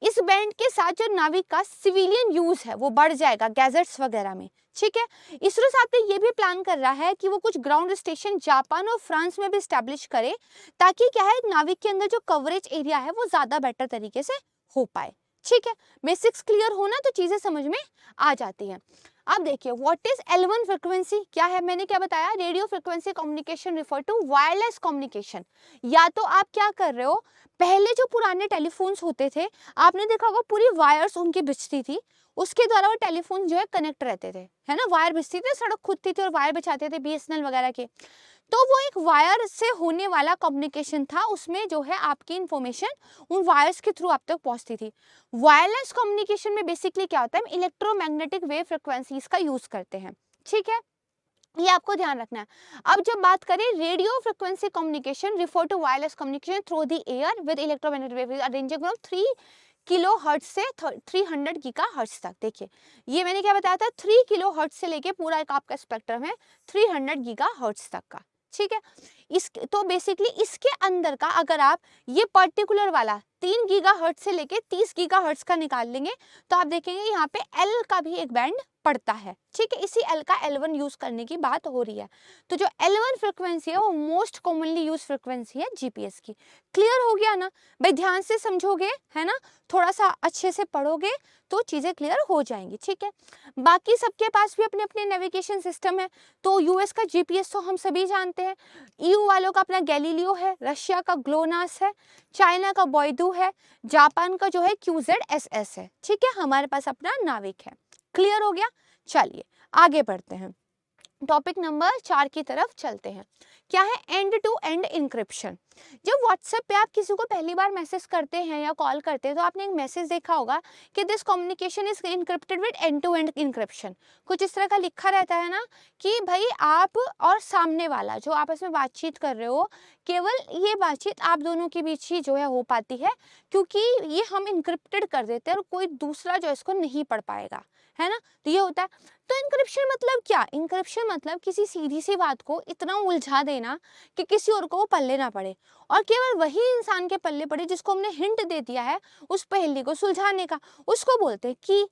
इस बैंड के साथ जो नाविक का सिविलियन यूज है वो बढ़ जाएगा गैजेट्स वगैरह में। ठीक है, इसरो साथ में ये भी प्लान कर रहा है कि वो कुछ ग्राउंड स्टेशन जापान और फ्रांस में भी स्टैब्लिश करे, ताकि क्या है नाविक के अंदर जो कवरेज एरिया है वो ज्यादा बेटर तरीके से हो पाए। ठीक है, बेसिक्स क्लियर होना तो चीजें समझ में आ जाती हैं। अब देखिए व्हाट इज L1 फ्रीक्वेंसी क्या है, मैंने क्या बताया, radio frequency communication refer to wireless communication. या तो आप क्या कर रहे हो, पहले जो पुराने टेलीफोन्स होते थे आपने देखा होगा पूरी वायर्स उनकी बिछती थी, उसके द्वारा वो टेलीफोन जो है कनेक्ट रहते थे, है ना, वायर बिछती थी, सड़क खुदती थी और वायर बिछाते थे BSNL वगैरह के। तो वो एक वायर से होने वाला कम्युनिकेशन था, उसमें जो है आपकी इंफॉर्मेशन उन वायर्स के थ्रू आप तक पहुंचती थी। वायरलेस कम्युनिकेशन में बेसिकली क्या होता है, हम इलेक्ट्रोमैग्नेटिक वेव फ्रिक्वेंसीज का यूज करते हैं, ठीक है, ये आपको ध्यान रखना है। अब जब बात करें radio frequency communication refer to wireless communication through the air with electromagnetic wave ranging from 3 kilo hertz से 300 गीगा हर्ट्ज तक। देखिए ये मैंने क्या बताया था, 3 किलो हर्ट्ज से लेके पूरा एक आपका स्पेक्ट्रम है 300 गीगा हर्ट्ज तक का, ठीक है। इस तो बेसिकली इसके अंदर का अगर आप ये पर्टिकुलर वाला 3 गीगा हर्ट्ज से लेके 30 गीगा हर्ट्ज का निकाल लेंगे तो आप देखेंगे यहाँ पे L का भी एक बैंड पड़ता है, ठीक है, इसी L का L1 यूज करने की बात हो रही है। तो जो L1 फ्रिक्वेंसी है वो मोस्ट कॉमनली यूज फ्रिक्वेंसी है GPS की। क्लियर हो गया ना भाई, ध्यान से समझोगे है ना, थोड़ा सा अच्छे से पढ़ोगे तो चीजें क्लियर हो जाएंगी, ठीक है। बाकी सबके पास भी अपने अपने नेविगेशन सिस्टम है, तो US का GPS तो हम सभी जानते हैं, EU वालों का अपना गैलीलियो है, रशिया का ग्लोनास है, चाइना का बॉयडू है, जापान का जो है QZSS है, ठीक है, हमारे पास अपना नाविक है। क्लियर हो गया, चलिए आगे बढ़ते हैं, टॉपिक नंबर 4 की तरफ चलते हैं। क्या है एंड टू एंड इंक्रिप्शन। जब व्हाट्सएप पे आप किसी को पहली बार मैसेज करते हैं या कॉल करते हैं तो आपने एक मैसेज देखा होगा कि this communication is encrypted with end to end encryption, कुछ इस तरह का लिखा रहता है ना कि भाई आप और सामने वाला जो आपस में बातचीत कर रहे हो, केवल ये बातचीत आप दोनों के बीच ही जो है हो पाती है, क्योंकि ये हम इनक्रिप्टेड कर देते हैं और कोई दूसरा जो इसको नहीं पढ़ पाएगा, है ना, तो ये होता है। तो इंक्रिप्शन मतलब क्या, इंक्रिप्शन मतलब किसी सीधी सी बात को इतना उलझा देना कि किसी और को वो पल्ले ना पड़े, और केवल वही इंसान के पल्ले पड़े जिसको हमने हिंट दे दिया है उस पहेली को सुलझाने का, उसको बोलते हैं की।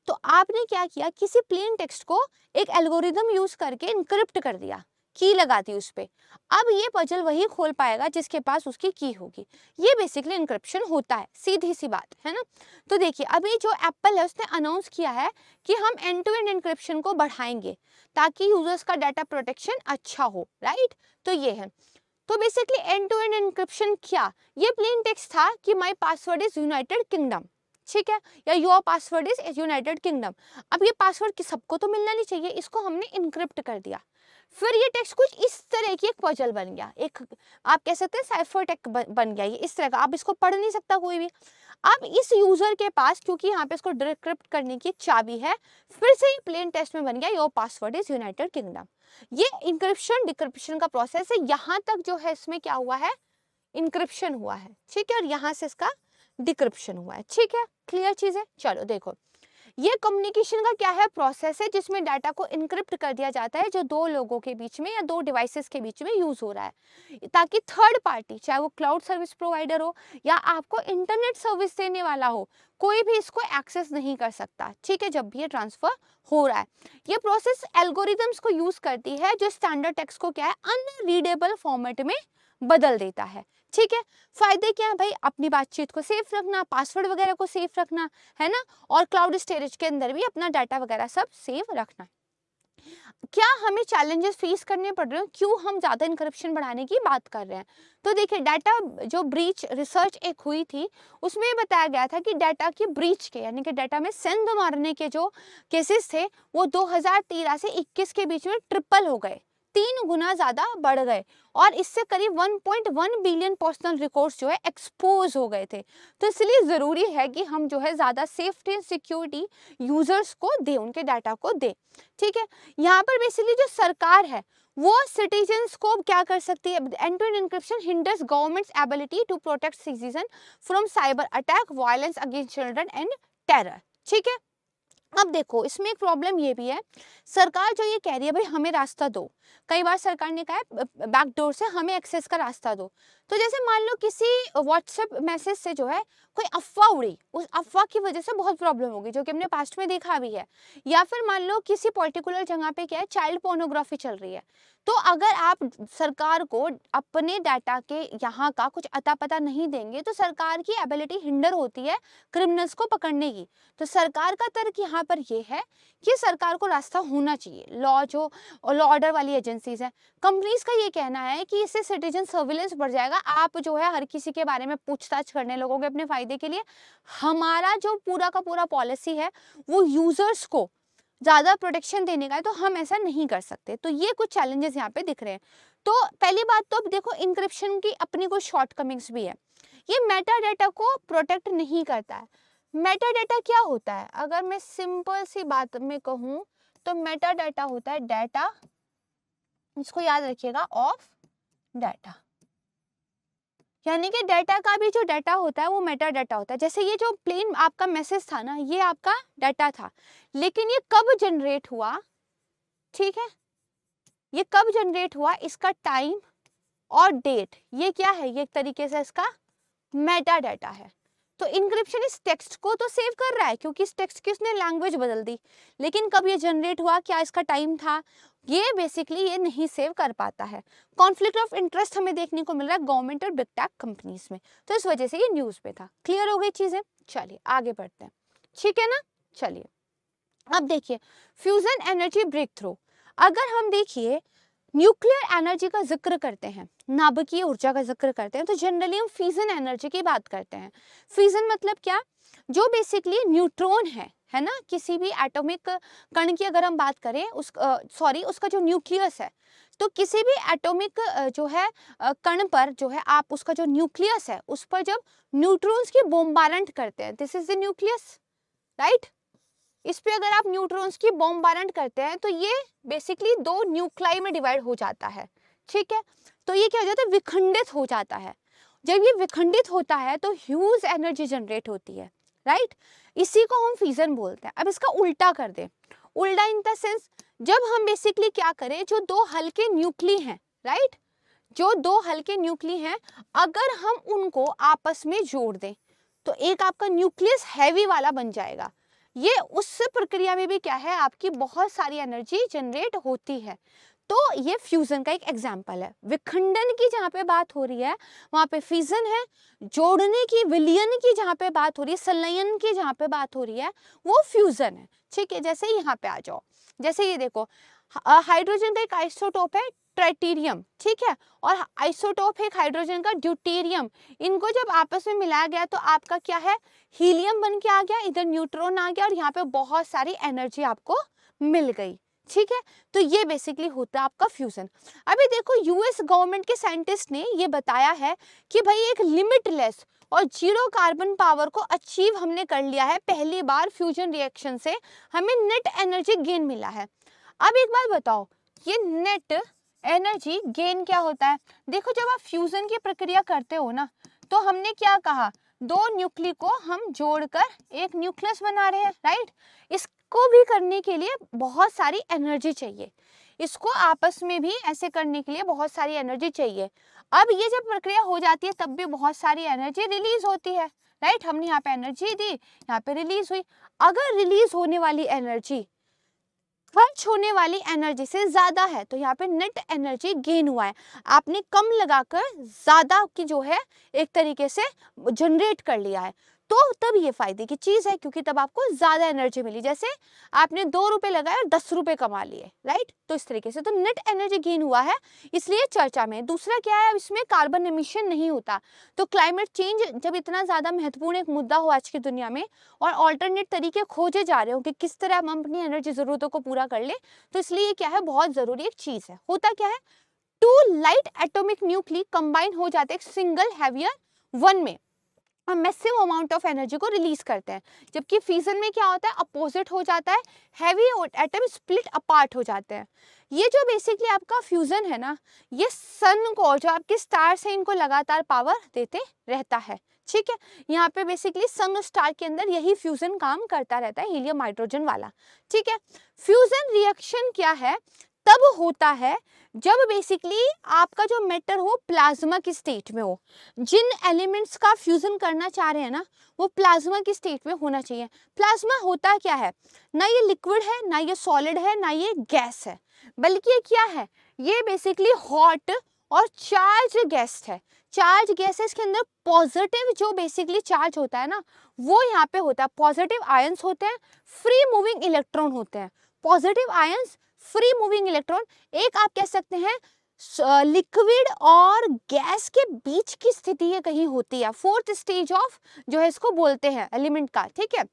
तो आपने क्या किया, किसी प्लेन टेक्स्ट को एक एल्गोरिदम यूज करके इनक्रिप्ट कर दिया, की लगा दी उस पे। अब ये पजल वही खोल पाएगा जिसके पास उसकी की होगी, ये बेसिकली इनक्रिप्शन होता है, सीधी सी बात है ना। तो देखिए अभी जो एप्पल है उसने अनाउंस किया है कि हम एंड टू एंड इनक्रिप्शन को बढ़ाएंगे ताकि यूजर्स का डाटा प्रोटेक्शन अच्छा हो, राइट, तो ये है। तो basically end to end encryption क्या, ये प्लेन टेक्स्ट था कि my password is United Kingdom, ठीक है, या your password is United Kingdom. अब ये पासवर्ड सबको तो मिलना नहीं चाहिए, इसको हमने इनक्रिप्ट कर दिया। फिर ये टेक्स्ट कुछ इस तरह की एक पजल बन गया, एक आप कह सकते हैं साइफर टेक्स्ट बन गया, ये इस तरह का, आप इसको पढ़ नहीं सकता कोई भी। अब इस यूजर के पास क्योंकि यहाँ पे इसको डिक्रिप्ट करने की चाबी है, फिर से ये प्लेन टेक्स्ट में बन गया your password is United kingdom. ये इंक्रिप्शन डिक्रिप्शन का प्रोसेस है, यहाँ तक जो है इसमें क्या हुआ है, इंक्रिप्शन हुआ है, ठीक है, और यहाँ से इसका डिक्रिप्शन हुआ है, ठीक है, क्लियर चीज है। चलो देखो ये कम्युनिकेशन का क्या है, प्रोसेस है जिसमें डाटा को इनक्रिप्ट कर दिया जाता है जो दो लोगों के बीच में या दो डिवाइसेस के बीच में यूज हो रहा है, ताकि थर्ड पार्टी चाहे वो क्लाउड सर्विस प्रोवाइडर हो या आपको इंटरनेट सर्विस देने वाला हो, कोई भी इसको एक्सेस नहीं कर सकता, ठीक है, जब भी ये ट्रांसफर हो रहा है। ये प्रोसेस एल्गोरिदम्स को यूज करती है जो स्टैंडर्ड टेक्स्ट को क्या है अनरीडेबल फॉर्मेट में बदल देता है, ठीक है। फायदे क्या है भाई, अपनी बातचीत को सेफ रखना, पासवर्ड वगैरह को सेफ रखना, है ना, और क्लाउड स्टोरेज के अंदर भी अपना डाटा वगैरह सब सेफ रखना। क्या हमें चैलेंजेस फेस करने पड़ रहे हैं, क्यों हम ज्यादा इनक्रिप्शन बढ़ाने की बात कर रहे हैं। तो देखिए डाटा जो ब्रीच रिसर्च एक हुई थी उसमें बताया गया था कि डाटा की ब्रीच के यानी कि डाटा में सेंध मारने के जो केसेस थे वो 2013 से 21 के बीच में ट्रिपल हो गए, 3 गुना ज्यादा बढ़ गए, और इससे करीब 1.1 बिलियन पर्सनल रिकॉर्ड्स जो है एक्सपोज हो गए थे। तो इसलिए जरूरी है कि हम जो है ज्यादा सेफ्टी एंड सिक्योरिटी यूजर्स को दे, उनके डाटा को दे, ठीक है। यहाँ पर बेसिकली जो सरकार है वो सिटीजन्स को क्या कर सकती है, end to end encryption hinders government's ability to protect citizen from cyber attack, violence against children and terror, ठीक है। अब देखो इसमें एक प्रॉब्लम ये भी है, सरकार जो ये कह रही है भाई हमें रास्ता दो, कई बार सरकार ने कहा है बैकडोर से हमें एक्सेस का रास्ता दो, तो जैसे मान लो किसी व्हाट्सएप मैसेज से जो है कोई अफवाह उड़ी, उस अफवाह की वजह से बहुत प्रॉब्लम होगी, जो कि हमने पास्ट में देखा भी है। या फिर मान लो किसी पर्टिकुलर जगह पे क्या है, चाइल्ड पोर्नोग्राफी चल रही है, तो अगर आप सरकार को अपने डाटा के यहाँ का कुछ अता पता नहीं देंगे तो सरकार की एबिलिटी हिंडर होती है क्रिमिनल्स को पकड़ने की। तो सरकार का तर्क यहाँ पर ये है कि सरकार को रास्ता होना चाहिए, लॉ ऑर्डर वाली एजेंसीज है। कंपनीज का ये कहना है कि इससे सिटीजन सर्विलेंस बढ़ जाएगा, आप जो है हर किसी के बारे में पूछताछ करने लगोगे अपने फायदे के लिए। हमारा जो पूरा का पूरा पॉलिसी है वो यूजर्स को ज्यादा प्रोटेक्शन देने का है, तो हम ऐसा नहीं कर सकते। तो ये कुछ चैलेंजेस यहाँ पे दिख रहे हैं। तो पहली बात तो अब देखो, इंक्रिप्शन की अपनी कुछ शॉर्टकमिंग्स भी है, ये मेटा डाटा को प्रोटेक्ट नहीं करता है। मेटा डाटा क्या होता है, अगर मैं सिंपल सी बात में कहूँ तो मेटा डाटा होता है डाटा, इसको याद रखिएगा, ऑफ डाटा। यानी कि डाटा का भी जो डाटा होता है वो मेटा डाटा होता है। जैसे ये जो प्लेन आपका मैसेज था ना, ये आपका डाटा था, लेकिन ये कब जनरेट हुआ, ठीक है, ये कब जनरेट हुआ, इसका टाइम और डेट, ये क्या है, ये एक तरीके से इसका मेटा डाटा है। तो इंक्रिप्शन इस टेक्स्ट को तो सेव कर रहा है क्योंकि इस टेक्स्ट की उसने लैंग्वेज बदल दी, लेकिन कब ये जनरेट हुआ, क्या इसका टाइम था, ये बेसिकली ये नहीं सेव कर पाता है। कॉन्फ्लिक्ट ऑफ इंटरेस्ट हमें देखने को मिल रहा है गवर्नमेंट और बिग टेक कंपनीज में, तो इस वजह से ये न्यूज पे था। क्लियर हो गई चीजें, चलिए आगे बढ़ते हैं, ठीक है ना। चलिए अब देखिए फ्यूजन एनर्जी ब्रेक थ्रू। अगर हम देखिए न्यूक्लियर एनर्जी का जिक्र करते हैं, नाभिकीय ऊर्जा का जिक्र करते हैं, तो जनरली हम फ्यूजन एनर्जी की बात करते हैं। फ्यूजन मतलब क्या, जो बेसिकली न्यूट्रॉन है ना, किसी भी एटॉमिक कण की अगर हम बात करें, उसका जो न्यूक्लियस है, तो किसी भी एटॉमिक जो है कण पर जो है आप उसका जो न्यूक्लियस है उस पर जब न्यूट्रॉन्स की बॉम्बार्डमेंट करते हैं, this is the nucleus, right. इस पे अगर आप न्यूट्रॉन्स की बॉम्बार्डमेंट करते हैं तो ये बेसिकली दो न्यूक्लाई में डिवाइड हो जाता है, ठीक है। तो ये क्या हो जाता है, विखंडित हो जाता है। जब ये विखंडित होता है तो ह्यूज एनर्जी जनरेट होती है, राइट। इसी को हम फ्यूजन बोलते हैं। अब इसका उल्टा कर दें, उल्टा इन द सेंस, जब हम बेसिकली क्या करें, जो दो हल्के न्यूक्ली हैं, राइट, जो दो हल्के न्यूक्ली हैं, अगर हम उनको आपस में जोड़ दें तो एक आपका न्यूक्लियस हैवी वाला बन जाएगा। ये उस प्रक्रिया में भी क्या है, आपकी बहुत सारी एनर्जी जनरेट होती है। तो ये फ्यूजन का एक एग्जाम्पल है। विखंडन की जहाँ पे बात हो रही है वहां पे फ्यूजन है, जोड़ने की, विलयन की जहाँ पे बात हो रही है, संलयन की जहाँ पे बात हो रही है, वो फ्यूजन है, ठीक है। जैसे यहाँ पे आ जाओ, जैसे ये देखो, हाइड्रोजन का एक आइसोटोप है ट्राइटेरियम, ठीक है, और आइसोटोप है एक हाइड्रोजन का ड्यूटेरियम। इनको जब आपस में मिलाया गया तो आपका क्या है, हीलियम बन के आ गया, इधर न्यूट्रॉन आ गया और यहाँ पे बहुत सारी एनर्जी आपको मिल गई, ठीक है। तो ये बेसिकली होता है आपका फ्यूजन। अभी देखो यूएस गवर्नमेंट के साइंटिस्ट ने ये बताया है कि भाई एक लिमिटलेस और जीरो कार्बन पावर को अचीव हमने कर लिया है, पहली बार फ्यूजन रिएक्शन से हमें नेट एनर्जी गेन मिला है। अब एक बात बताओ, ये नेट एनर्जी गेन क्या होता है। देखो जब आप फ्यूजन की प्रक्रिया करते हो ना, तो हमने क्या कहा, दो न्यूक्ली को हम जोड़कर एक न्यूक्लियस बना रहे हैं, राइट। इसको भी करने के लिए बहुत सारी एनर्जी चाहिए, इसको आपस में भी ऐसे करने के लिए बहुत सारी एनर्जी चाहिए। अब ये जब प्रक्रिया हो जाती है तब भी बहुत सारी एनर्जी रिलीज होती है, राइट। हमने यहाँ पे एनर्जी दी, यहाँ पे रिलीज हुई। अगर रिलीज होने वाली एनर्जी खर्च होने वाली एनर्जी से ज्यादा है तो यहाँ पे नेट एनर्जी गेन हुआ है, आपने कम लगाकर ज्यादा की जो है एक तरीके से जनरेट कर लिया है। तो तब ये फायदे की चीज है क्योंकि तब आपको ज्यादा एनर्जी मिली, जैसे आपने 2 रुपए लगाए और 10 रुपए कमा लिए, राइट। तो इस तरीके से तो नेट एनर्जी गेन हुआ है, इसलिए चर्चा में। दूसरा क्या है, इसमें कार्बन एमिशन नहीं होता। तो क्लाइमेट चेंज जब इतना ज्यादा महत्वपूर्ण एक मुद्दा हो आज की दुनिया में और ऑल्टरनेट तरीके खोजे जा रहे हो कि किस तरह हम अपनी एनर्जी जरूरतों को पूरा कर ले, तो इसलिए क्या है, बहुत जरूरी एक चीज है। होता क्या है, 2 लाइट एटॉमिक न्यूक्ली कंबाइन हो जाते हैं सिंगल हैवियर वन में, मैसिव अमाउंट ऑफ एनर्जी को रिलीज करते हैं। जबकि फ्यूजन में क्या होता है, अपोजिट हो जाता है, हैवी एटम स्प्लिट अपार्ट हो जाते हैं। ये जो बेसिकली आपका फ्यूजन है ना, ये सन को, जो आपके स्टार्स हैं, इनको लगातार पावर देते रहता है, ठीक है। यहाँ पे बेसिकली सन और स्टार के अंदर यही फ्यूजन काम करता रहता है, हीलियम हाइड्रोजन वाला, ठीक है। फ्यूजन रिएक्शन क्या है, तब होता है जब बेसिकली आपका जो मैटर हो प्लाज्मा की स्टेट में हो। जिन एलिमेंट्स का फ्यूजन करना चाह रहे हैं ना, वो प्लाज्मा की स्टेट में होना चाहिए। प्लाज्मा होता क्या है, ना ये लिक्विड है, ना ये सॉलिड है, ना ये गैस है, बल्कि ये क्या है, ये बेसिकली हॉट और चार्ज गैस है। चार्ज गैसेस के अंदर पॉजिटिव जो बेसिकली चार्ज होता है ना, वो यहाँ पे होता है, पॉजिटिव आयंस होते हैं, फ्री मूविंग इलेक्ट्रॉन होते हैं। Positive ions, free moving electron, एक आप कह सकते हैं लिक्विड और गैस के बीच की स्थिति ये कहीं होती है, फोर्थ स्टेज ऑफ जो है इसको बोलते हैं एलिमेंट का। ठीक है,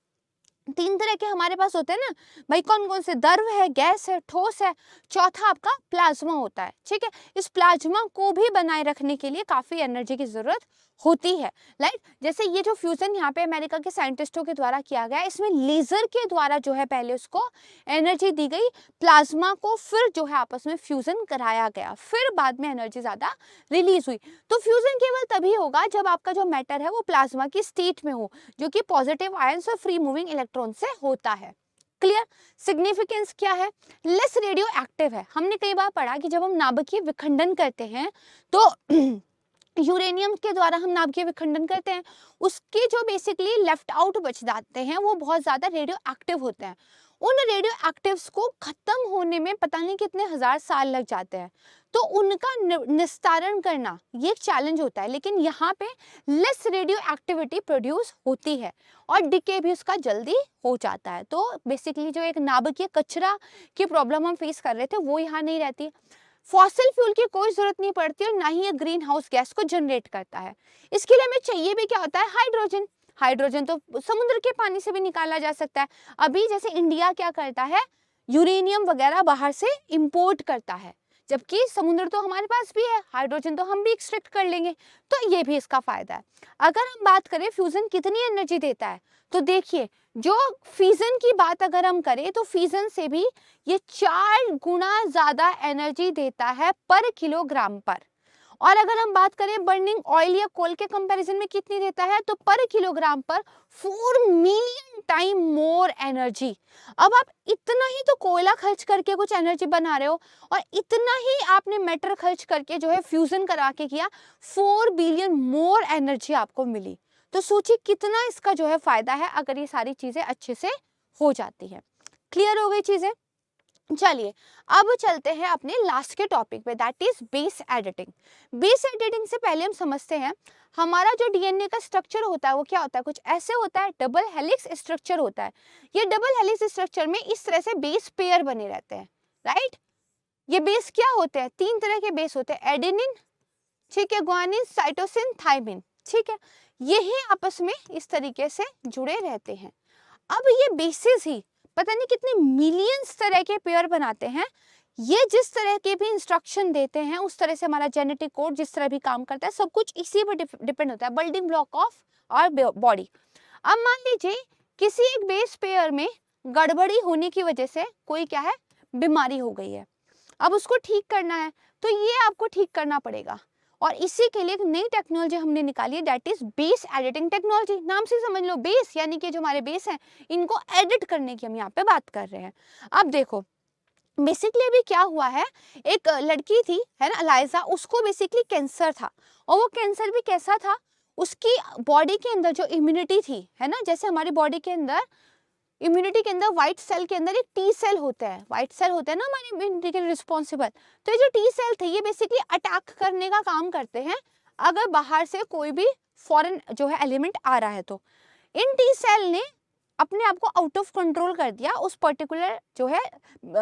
तीन तरह के हमारे पास होते हैं ना भाई, कौन कौन से, द्रव है, गैस है, ठोस है, चौथा आपका प्लाज्मा होता है। ठीक है, इस प्लाज्मा को भी बनाए रखने के लिए काफी एनर्जी की जरूरत होती है। राइट, जैसे ये जो फ्यूजन यहाँ पे अमेरिका के साइंटिस्टों के द्वारा किया गया, इसमें लेजर के द्वारा जो है पहले उसको एनर्जी दी गई, प्लाज्मा को फिर जो है आपस में फ्यूजन कराया गया, फिर बाद में एनर्जी ज्यादा रिलीज हुई। तो फ्यूजन केवल तभी होगा जब आपका जो मैटर है वो प्लाज्मा की स्टेट में हो, जो कि पॉजिटिव आयंस और फ्री मूविंग इलेक्ट्रॉन से होता है। क्लियर? सिग्निफिकेंस क्या है, लेस रेडियो एक्टिव है। हमने कई बार पढ़ा कि जब हम नाभिकीय विखंडन करते हैं तो यूरेनियम के द्वारा हम नाभिकीय विखंडन करते हैं, उसके जो बेसिकली लेफ्ट आउट बच जाते हैं वो बहुत ज्यादा रेडियो एक्टिव होते हैं। उन रेडियो एक्टिव्स को खत्म होने में पता नहीं कितने हजार साल लग जाते हैं, तो उनका निस्तारण करना ये एक चैलेंज होता है। लेकिन यहाँ पे लेस रेडियो एक्टिविटी प्रोड्यूस होती है और डिके भी उसका जल्दी हो जाता है। तो बेसिकली जो एक नाभिकीय कचरा की प्रॉब्लम हम फेस कर रहे थे वो यहाँ नहीं रहती। फॉसिल फ्यूल की कोई जरूरत नहीं पड़ती और ना ही ये ग्रीन हाउस गैस को जनरेट करता है। इसके लिए हमें चाहिए भी क्या होता है, हाइड्रोजन। हाइड्रोजन तो समुद्र के पानी से भी निकाला जा सकता है। अभी जैसे इंडिया क्या करता है, यूरेनियम वगैरह बाहर से इंपोर्ट करता है, जबकि समुद्र तो हमारे पास भी है, हाइड्रोजन तो हम भी एक्सट्रैक्ट कर लेंगे, तो ये भी इसका फायदा है। अगर हम बात करें फ्यूजन कितनी एनर्जी देता है, तो देखिए जो फिजन की बात अगर हम करें तो फिजन से भी ये 4 गुना ज्यादा एनर्जी देता है पर किलोग्राम पर। और अगर हम बात करें बर्निंग ऑयल या कोल के कंपैरिजन में कितनी देता है, तो पर किलोग्राम पर 4 मिलियन टाइम मोर एनर्जी। अब आप इतना ही तो कोयला खर्च करके कुछ एनर्जी बना रहे हो और इतना ही आपने मैटर खर्च करके जो है फ्यूजन करा के किया, 4 बिलियन मोर एनर्जी आपको मिली। तो सोचिए कितना इसका जो है फायदा है अगर ये सारी चीजें अच्छे से हो जाती है। क्लियर हो गई चीजें? चलिए अब चलते हैं अपने लास्ट के टॉपिक पे, that is base editing. Base editing से पहले हम समझते हैं हमारा जो डीएनए का स्ट्रक्चर होता है वो क्या होता है, कुछ ऐसे होता है, डबल हेलिक्स स्ट्रक्चर होता है। ये डबल हेलिक्स स्ट्रक्चर में इस तरह से बेस पेयर बने रहते हैं। राइट, ये बेस क्या होते हैं, 3 तरह के बेस होते हैं, एडेनिन, ठीक है, ग्वानिन, साइटोसिन, थाइमिन। ठीक है, यही आपस में इस तरीके से जुड़े रहते हैं। अब ये बेसिस ही पता नहीं कितने मिलियंस तरह के पेयर बनाते हैं। ये जिस तरह के भी इंस्ट्रक्शन देते हैं उस तरह से हमारा जेनेटिक कोड जिस तरह भी काम करता है, सब कुछ इसी पर डिपेंड होता है, building block of our body. अब मान लीजिए किसी एक बेस पेयर में गड़बड़ी होने की वजह से कोई क्या है, बीमारी हो गई है, अब उसको ठीक करना है, तो ये आपको ठीक करना पड़ेगा। और इसी के लिए एक नई टेक्नोलॉजी हमने निकाली है, that is base editing technology. नाम से समझ लो, बेस यानी कि जो हमारे बेस हैं इनको एडिट करने की हम यहाँ पे बात कर रहे हैं। अब देखो बेसिकली अभी क्या हुआ है, एक लड़की थी है ना अलाइजा, उसको बेसिकली कैंसर था, और वो कैंसर भी कैसा था, उसकी बॉडी के अंदर जो इम्यूनिटी थी है ना, जैसे हमारी बॉडी के अंदर इम्यूनिटी के अंदर व्हाइट सेल के अंदर एक टी सेल होता है, व्हाइट सेल होता है ना हमारी इम्यूनिटी के रिस्पॉन्सिबल। तो ये जो टी सेल थे ये बेसिकली अटैक करने का काम करते हैं अगर बाहर से कोई भी फॉरेन जो है एलिमेंट आ रहा है। तो इन टी सेल ने अपने आप को आउट ऑफ कंट्रोल कर दिया उस पर्टिकुलर जो है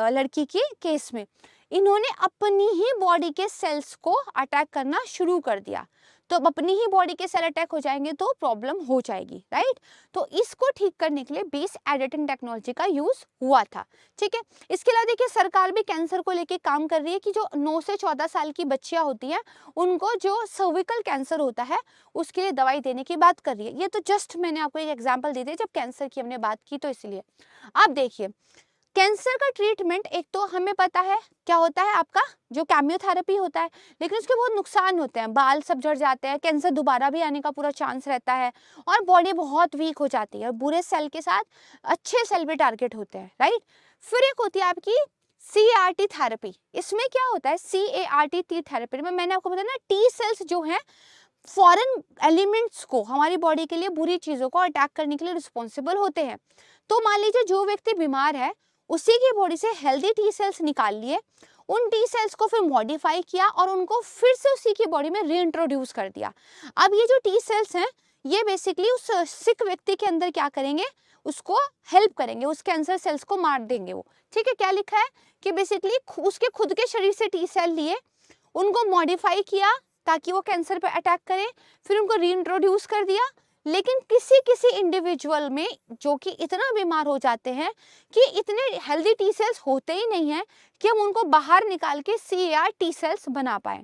लड़की की केस में। इन्होंने अपनी ही बॉडी के सेल्स को अटैक करना शुरू कर दिया, तो अब अपनी ही बॉडी के सेल अटैक हो जाएंगे तो प्रॉब्लम हो जाएगी। राइट, तो इसको ठीक करने के लिए बेस एडिटिंग टेक्नोलॉजी का यूज हुआ था। ठीक है, इसके अलावा देखिए सरकार भी कैंसर को लेके काम कर रही है कि जो 9 से 14 साल की बच्चियां होती हैं उनको जो सर्विकल कैंसर होता है उसके लिए दवाई देने की बात कर रही है। ये तो जस्ट मैंने आपको एक एग्जाम्पल दी थी जब कैंसर की हमने बात की, तो इसलिए आप देखिए कैंसर का ट्रीटमेंट एक तो हमें पता है क्या होता है, आपका जो केमियोथेरेपी होता है, लेकिन उसके बहुत नुकसान होते हैं, बाल सब झड़ जाते हैं, कैंसर दोबारा भी आने का पूरा चांस रहता है और बॉडी बहुत वीक हो जाती है और बुरे सेल के साथ अच्छे सेल भी टारगेट होते हैं। राइट, फिर एक होती है आपकी CAR-T थेरेपी, इसमें क्या होता है, CAR-T थेरेपी में मैंने आपको बताया ना, टी सेल्स जो हैं फॉरेन एलिमेंट्स को, हमारी बॉडी के लिए बुरी चीजों को अटैक करने के लिए रिस्पॉन्सिबल होते हैं। तो मान लीजिए जो व्यक्ति बीमार है, उसी की बॉडी से हेल्दी टी सेल्स निकाल लिए, उन टी सेल्स को फिर मॉडिफाई किया और उनको फिर से उसी की बॉडी में रीइंट्रोड्यूस कर दिया। अब ये जो टी सेल्स हैं, ये बेसिकली उस सिक व्यक्ति के अंदर क्या करेंगे, उसको हेल्प करेंगे, उस कैंसर सेल्स को मार देंगे वो। ठीक है, क्या लिखा है कि बेसिकली उसके खुद के शरीर से टी सेल लिए, उनको मॉडिफाई किया ताकि वो कैंसर पे अटैक करें, फिर उनको रीइंट्रोड्यूस कर दिया। लेकिन किसी किसी इंडिविजुअल में जो कि इतना बीमार हो जाते हैं कि इतने हेल्दी टी सेल्स होते ही नहीं है कि हम उनको बाहर निकाल के CAR टी सेल्स बना पाए।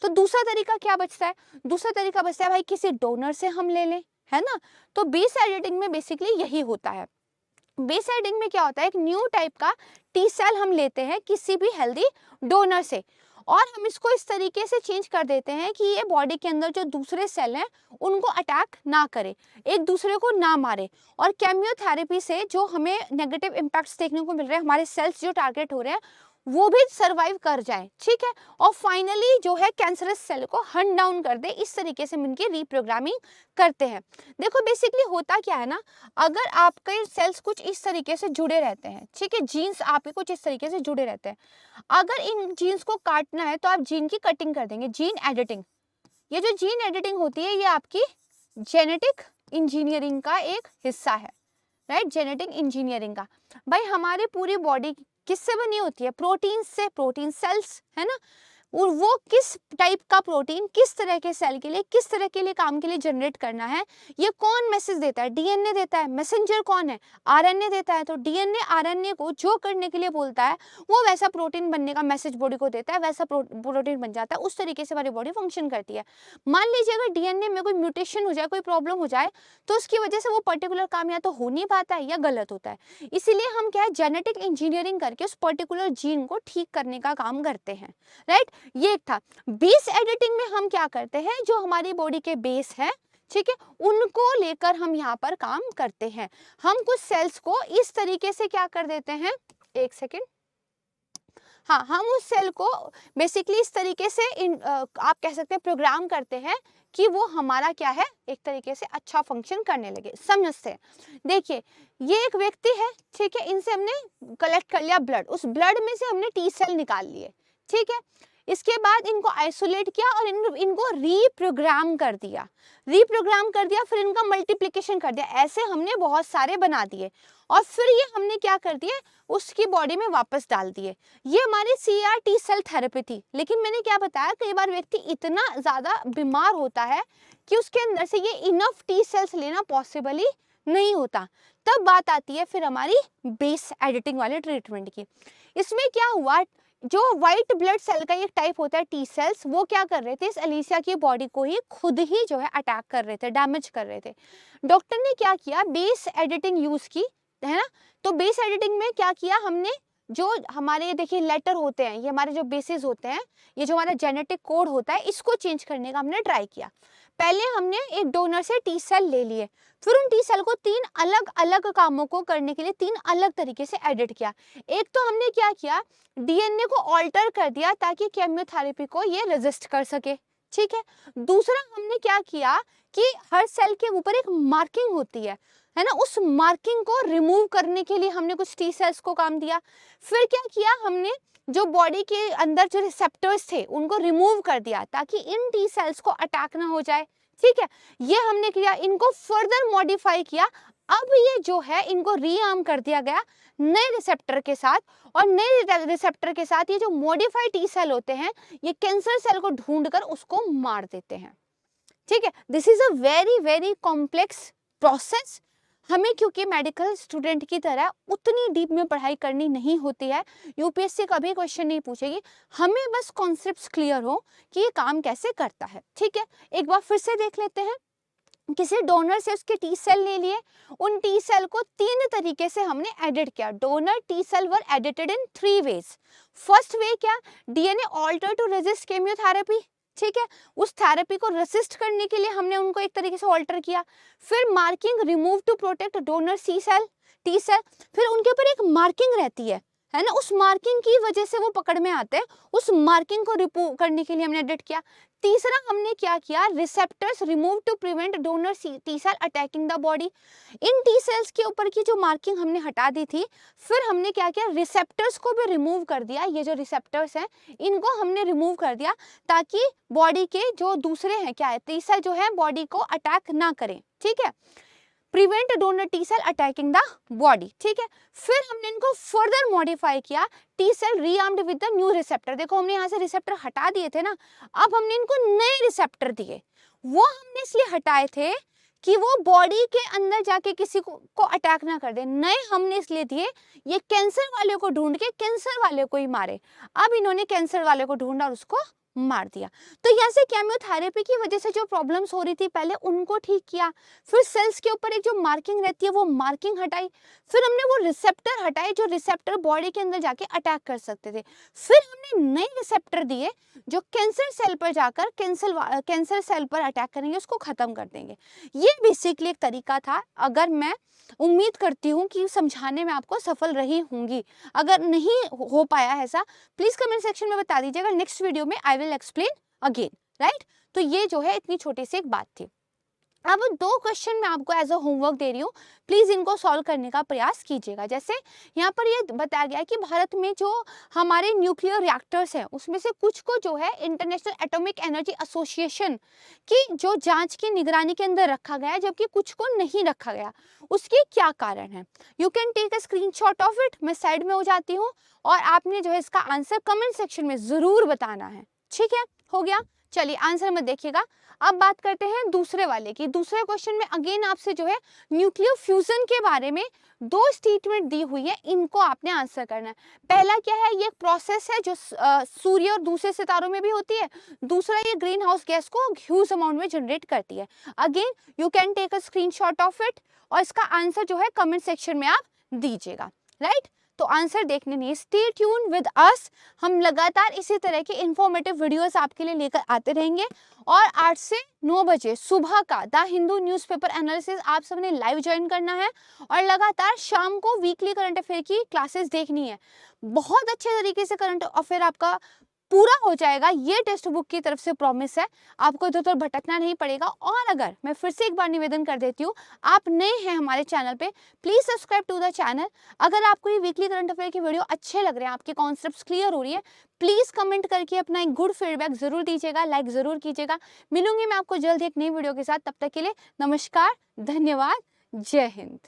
तो दूसरा तरीका क्या बचता है, दूसरा तरीका बचता है भाई किसी डोनर से हम ले लें, है ना। तो बेस एडिटिंग में बेसिकली यही होता है। बेस एडिटिंग में क्या होता है, एक न्यू टाइप का टी सेल हम लेते हैं किसी भी हेल्दी डोनर से, और हम इसको इस तरीके से चेंज कर देते हैं कि ये बॉडी के अंदर जो दूसरे सेल हैं उनको अटैक ना करे, एक दूसरे को ना मारे, और केमियोथेरेपी से जो हमें नेगेटिव इम्पैक्ट्स देखने को मिल रहे हैं, हमारे सेल्स जो टारगेट हो रहे हैं वो भी सरवाइव कर जाए। ठीक है, और फाइनली जो है कैंसरस सेल को हंट डाउन कर दे। इस तरीके से हम इनकी रीप्रोग्रामिंग करते हैं। देखो बेसिकली होता क्या है ना, अगर आपके सेल्स कुछ इस तरीके से जुड़े रहते हैं, ठीक है, जीन्स आपके कुछ इस तरीके से जुड़े रहते हैं, अगर इन जीन्स को काटना है तो आप जीन की कटिंग कर देंगे, जीन एडिटिंग। ये जो जीन एडिटिंग होती है ये आपकी जेनेटिक इंजीनियरिंग का एक हिस्सा है, राइट, जेनेटिक इंजीनियरिंग का। भाई हमारी पूरी बॉडी किससे बनी होती है, प्रोटीन से, प्रोटीन सेल्स, है ना। और वो किस टाइप का प्रोटीन किस तरह के सेल के लिए, किस तरह के लिए काम के लिए जनरेट करना है, ये कौन मैसेज देता है, डीएनए देता है। मैसेंजर कौन है, आरएनए देता है। तो डीएनए आरएनए को जो करने के लिए बोलता है वो वैसा प्रोटीन बनने का मैसेज बॉडी को देता है, वैसा प्रोटीन बन जाता है। उस तरीके से हमारी बॉडी फंक्शन करती है। मान लीजिए अगर डीएनए में कोई म्यूटेशन हो जाए, कोई प्रॉब्लम हो जाए, तो उसकी वजह से वो पर्टिकुलर काम या तो हो नहीं पाता है या गलत होता है। इसीलिए हम क्या है, जेनेटिक इंजीनियरिंग करके उस पर्टिकुलर जीन को ठीक करने का काम करते हैं, राइट। ये एक था। बेस एडिटिंग में हम क्या करते हैं, जो हमारी बॉडी के बेस है, ठीक है, उनको लेकर हम यहाँ पर काम करते हैं। हम कुछ सेल्स को इस तरीके से क्या कर देते हैं, एक सेकेंड, हाँ, हम उस सेल को बेसिकली इस तरीके से आप कह सकते हैं प्रोग्राम करते हैं कि वो हमारा क्या है, एक तरीके से अच्छा फंक्शन करने लगे। समझते हैं, देखिए ये एक व्यक्ति है, ठीक है, इनसे हमने कलेक्ट कर लिया ब्लड, उस ब्लड में से हमने टी सेल निकाल लिए, ठीक है। इसके बाद इनको आइसोलेट किया और इनको रीप्रोग्राम कर दिया, फिर इनका मल्टीप्लिकेशन कर दिया। ऐसे हमने बहुत सारे बना दिए और फिर ये हमने क्या कर दिए, उसकी बॉडी में वापस डाल दिए। ये हमारी CAR टी सेल थेरेपी थी। लेकिन मैंने क्या बताया, कई बार व्यक्ति इतना ज़्यादा बीमार होता है कि उसके अंदर से ये इनफ टी सेल्स लेना पॉसिबल ही नहीं होता। तब बात आती है फिर हमारी बेस एडिटिंग वाले ट्रीटमेंट की। इसमें क्या हुआ, जो व्हाइट ब्लड सेल का एक टाइप होता है टी सेल्स, वो क्या कर रहे थे, इस एलिसिया की बॉडी को ही खुद ही जो है अटैक कर रहे थे, डैमेज कर रहे थे। डॉक्टर ने क्या किया, बेस एडिटिंग यूज की, है ना। तो बेस एडिटिंग में क्या किया हमने, जो हमारे देखिए लेटर होते हैं, ये हमारे जो बेसिस होते हैं, ये जो हमारा जेनेटिक कोड होता है, इसको चेंज करने का हमने ट्राई किया। पहले हमने एक डोनर से टी सेल ले लिए, फिर उन टी सेल को 3 अलग अलग कामों को करने के लिए 3 अलग तरीके से एडिट किया। एक तो हमने क्या किया, डीएनए को ऑल्टर कर दिया ताकि केमियोथेरेपी को ये रेजिस्ट कर सके, ठीक है। दूसरा हमने क्या किया कि हर सेल के ऊपर एक मार्किंग होती है ना, उस मार्किंग को रिमूव करने के लिए हमने कुछ टी सेल्स को काम दिया। फिर क्या किया हमने, जो बॉडी के अंदर जो रिसेप्टर्स थे उनको रिमूव कर दिया ताकि इन टी सेल्स को अटैक ना हो जाए, ठीक है। ये हमने किया, इनको फर्दर मॉडिफाई किया। अब ये जो है इनको रीआर्म कर दिया गया नए रिसेप्टर के साथ, और नए रिसेप्टर के साथ ये जो मॉडिफाइड टी सेल होते हैं, ये कैंसर सेल को ढूंढकर उसको मार देते हैं, ठीक है। This is a very very complex process. हमें क्योंकि मेडिकल स्टूडेंट की तरह उतनी डीप में पढ़ाई करनी नहीं होती है, यूपीएससी कभी क्वेश्चन नहीं पूछेगी, हमें बस कॉन्सेप्ट्स क्लियर हो कि ये काम कैसे करता है, ठीक है। एक बार फिर से देख लेते हैं। किसी डोनर से उसके टी सेल ले लिए, उन टी सेल को 3 तरीके से हमने एडिट किया। डोनर टी सेल वर एडिटेड इन 3 वेज। फर्स्ट वे क्या, डीएनए ऑल्टर टू रेजिस्ट केमियोथेरेपी, ठीक है, उस थेरेपी को रेसिस्ट करने के लिए हमने उनको एक तरीके से ऑल्टर किया। फिर marking remove to protect donor C cell T cell, फिर उनके ऊपर एक मार्किंग रहती है है ना, उस मार्किंग की वजह से वो पकड़ में आते हैं। उस मार्किंग को रिमूव करने के लिए हमने एडिट किया। तीसरा हमने क्या किया, receptors remove to prevent donor T cell attacking the body. इन टी सेल्स के ऊपर की जो मार्किंग हमने हटा दी थी, फिर हमने क्या किया, रिसेप्टर्स को भी रिमूव कर दिया। ये जो रिसेप्टर्स हैं इनको हमने रिमूव कर दिया ताकि बॉडी के जो दूसरे हैं क्या है, टी सेल जो है बॉडी को अटैक ना करें, ठीक है। Prevent donor T cell attacking the body, ठीक है। फिर हमने इनको फर्दर मॉडिफाई किया, T cell rearmed with the new receptor. देखो हमने यहाँ से रिसेप्टर हटा दिए थे ना, अब हमने इनको नए रिसेप्टर दिए। वो हमने इसलिए हटाए थे कि वो बॉडी के अंदर जाके किसी को अटैक ना कर दे। नए हमने इसलिए दिए, ये कैंसर वाले को ढूंढ के कैंसर वाले को ही मारे। अब इन्होंने कैंसर वाले को ढूंढा और उसको मार दिया। तो यहाँ से केमियोथेरेपी की वजह से जो प्रॉब्लम्स हो रही थी पहले उनको ठीक किया, फिर सेल्स के ऊपर एक जो मार्किंग रहती है वो मार्किंग हटाई, फिर हमने वो रिसेप्टर हटाए जो रिसेप्टर बॉडी के अंदर जाके अटैक कर सकते थे, फिर हमने नए रिसेप्टर दिए जो कैंसर सेल पर जाकर कैंसर सेल पर अटैक करेंगे, उसको खत्म कर देंगे। ये बेसिकली एक तरीका था। अगर मैं उम्मीद करती हूँ कि समझाने में आपको सफल रही होंगी। अगर नहीं हो पाया ऐसा, प्लीज कमेंट सेक्शन में बता दीजिएगा। नेक्स्ट वीडियो में I will explain again, right. तो ये जो है इतनी छोटी सी एक बात थी। अब 2 क्वेश्चन मैं आपको एज अ होमवर्क दे रही हूँ, प्लीज इनको सॉल्व करने का प्रयास कीजिएगा। जैसे यहाँ पर ये बताया गया है कि भारत में जो हमारे न्यूक्लियर रिएक्टर्स हैं उसमें से कुछ को जो है इंटरनेशनल एटॉमिक एनर्जी एसोसिएशन की जो जांच की निगरानी के अंदर रखा गया है, जबकि कुछ को नहीं रखा गया। उसके क्या कारण है? You can take a screenshot of it. मैं साइड में हो जाती हूँ और आपने जो है इसका आंसर कमेंट सेक्शन में जरूर बताना है, ठीक है। हो गया, चलिए आंसर में देखिएगा। अब बात करते हैं दूसरे वाले की। दूसरे क्वेश्चन में अगेन आपसे जो है न्यूक्लियर फ्यूजन के बारे में 2 स्टेटमेंट दी हुई है, इनको आपने आंसर करना है। पहला क्या है, ये एक प्रोसेस है जो सूर्य और दूसरे सितारों में भी होती है। दूसरा, ये ग्रीन हाउस गैस को ह्यूज अमाउंट में जनरेट करती है। Again you can take a screenshot of it और इसका आंसर जो है कमेंट सेक्शन में आप दीजिएगा, राइट। तो आंसर देखने नहीं, स्टे ट्यून विद अस। हम लगातार इसी तरह के इंफॉर्मेटिव वीडियोस आपके लिए लेकर आते रहेंगे। और 8 से 9 बजे सुबह का द हिंदू न्यूज़पेपर एनालिसिस आप सबने लाइव ज्वाइन करना है और लगातार शाम को वीकली करंट अफेयर की क्लासेस देखनी है। बहुत अच्छे तरीके से करंट अफेयर आपका पूरा हो जाएगा, ये टेक्स्ट बुक की तरफ से प्रॉमिस है। आपको इधर उधर भटकना नहीं पड़ेगा। और अगर मैं फिर से एक बार निवेदन कर देती हूँ, आप नए हैं हमारे चैनल पे, please subscribe to the channel. अगर आपको ये वीकली करंट अफेयर की वीडियो अच्छे लग रहे हैं, आपके कॉन्सेप्ट्स क्लियर हो रही है, प्लीज कमेंट करके अपना एक गुड फीडबैक जरूर दीजिएगा, लाइक जरूर कीजिएगा। मिलूंगी मैं आपको जल्द एक नई वीडियो के साथ, तब तक के लिए नमस्कार, धन्यवाद, जय हिंद।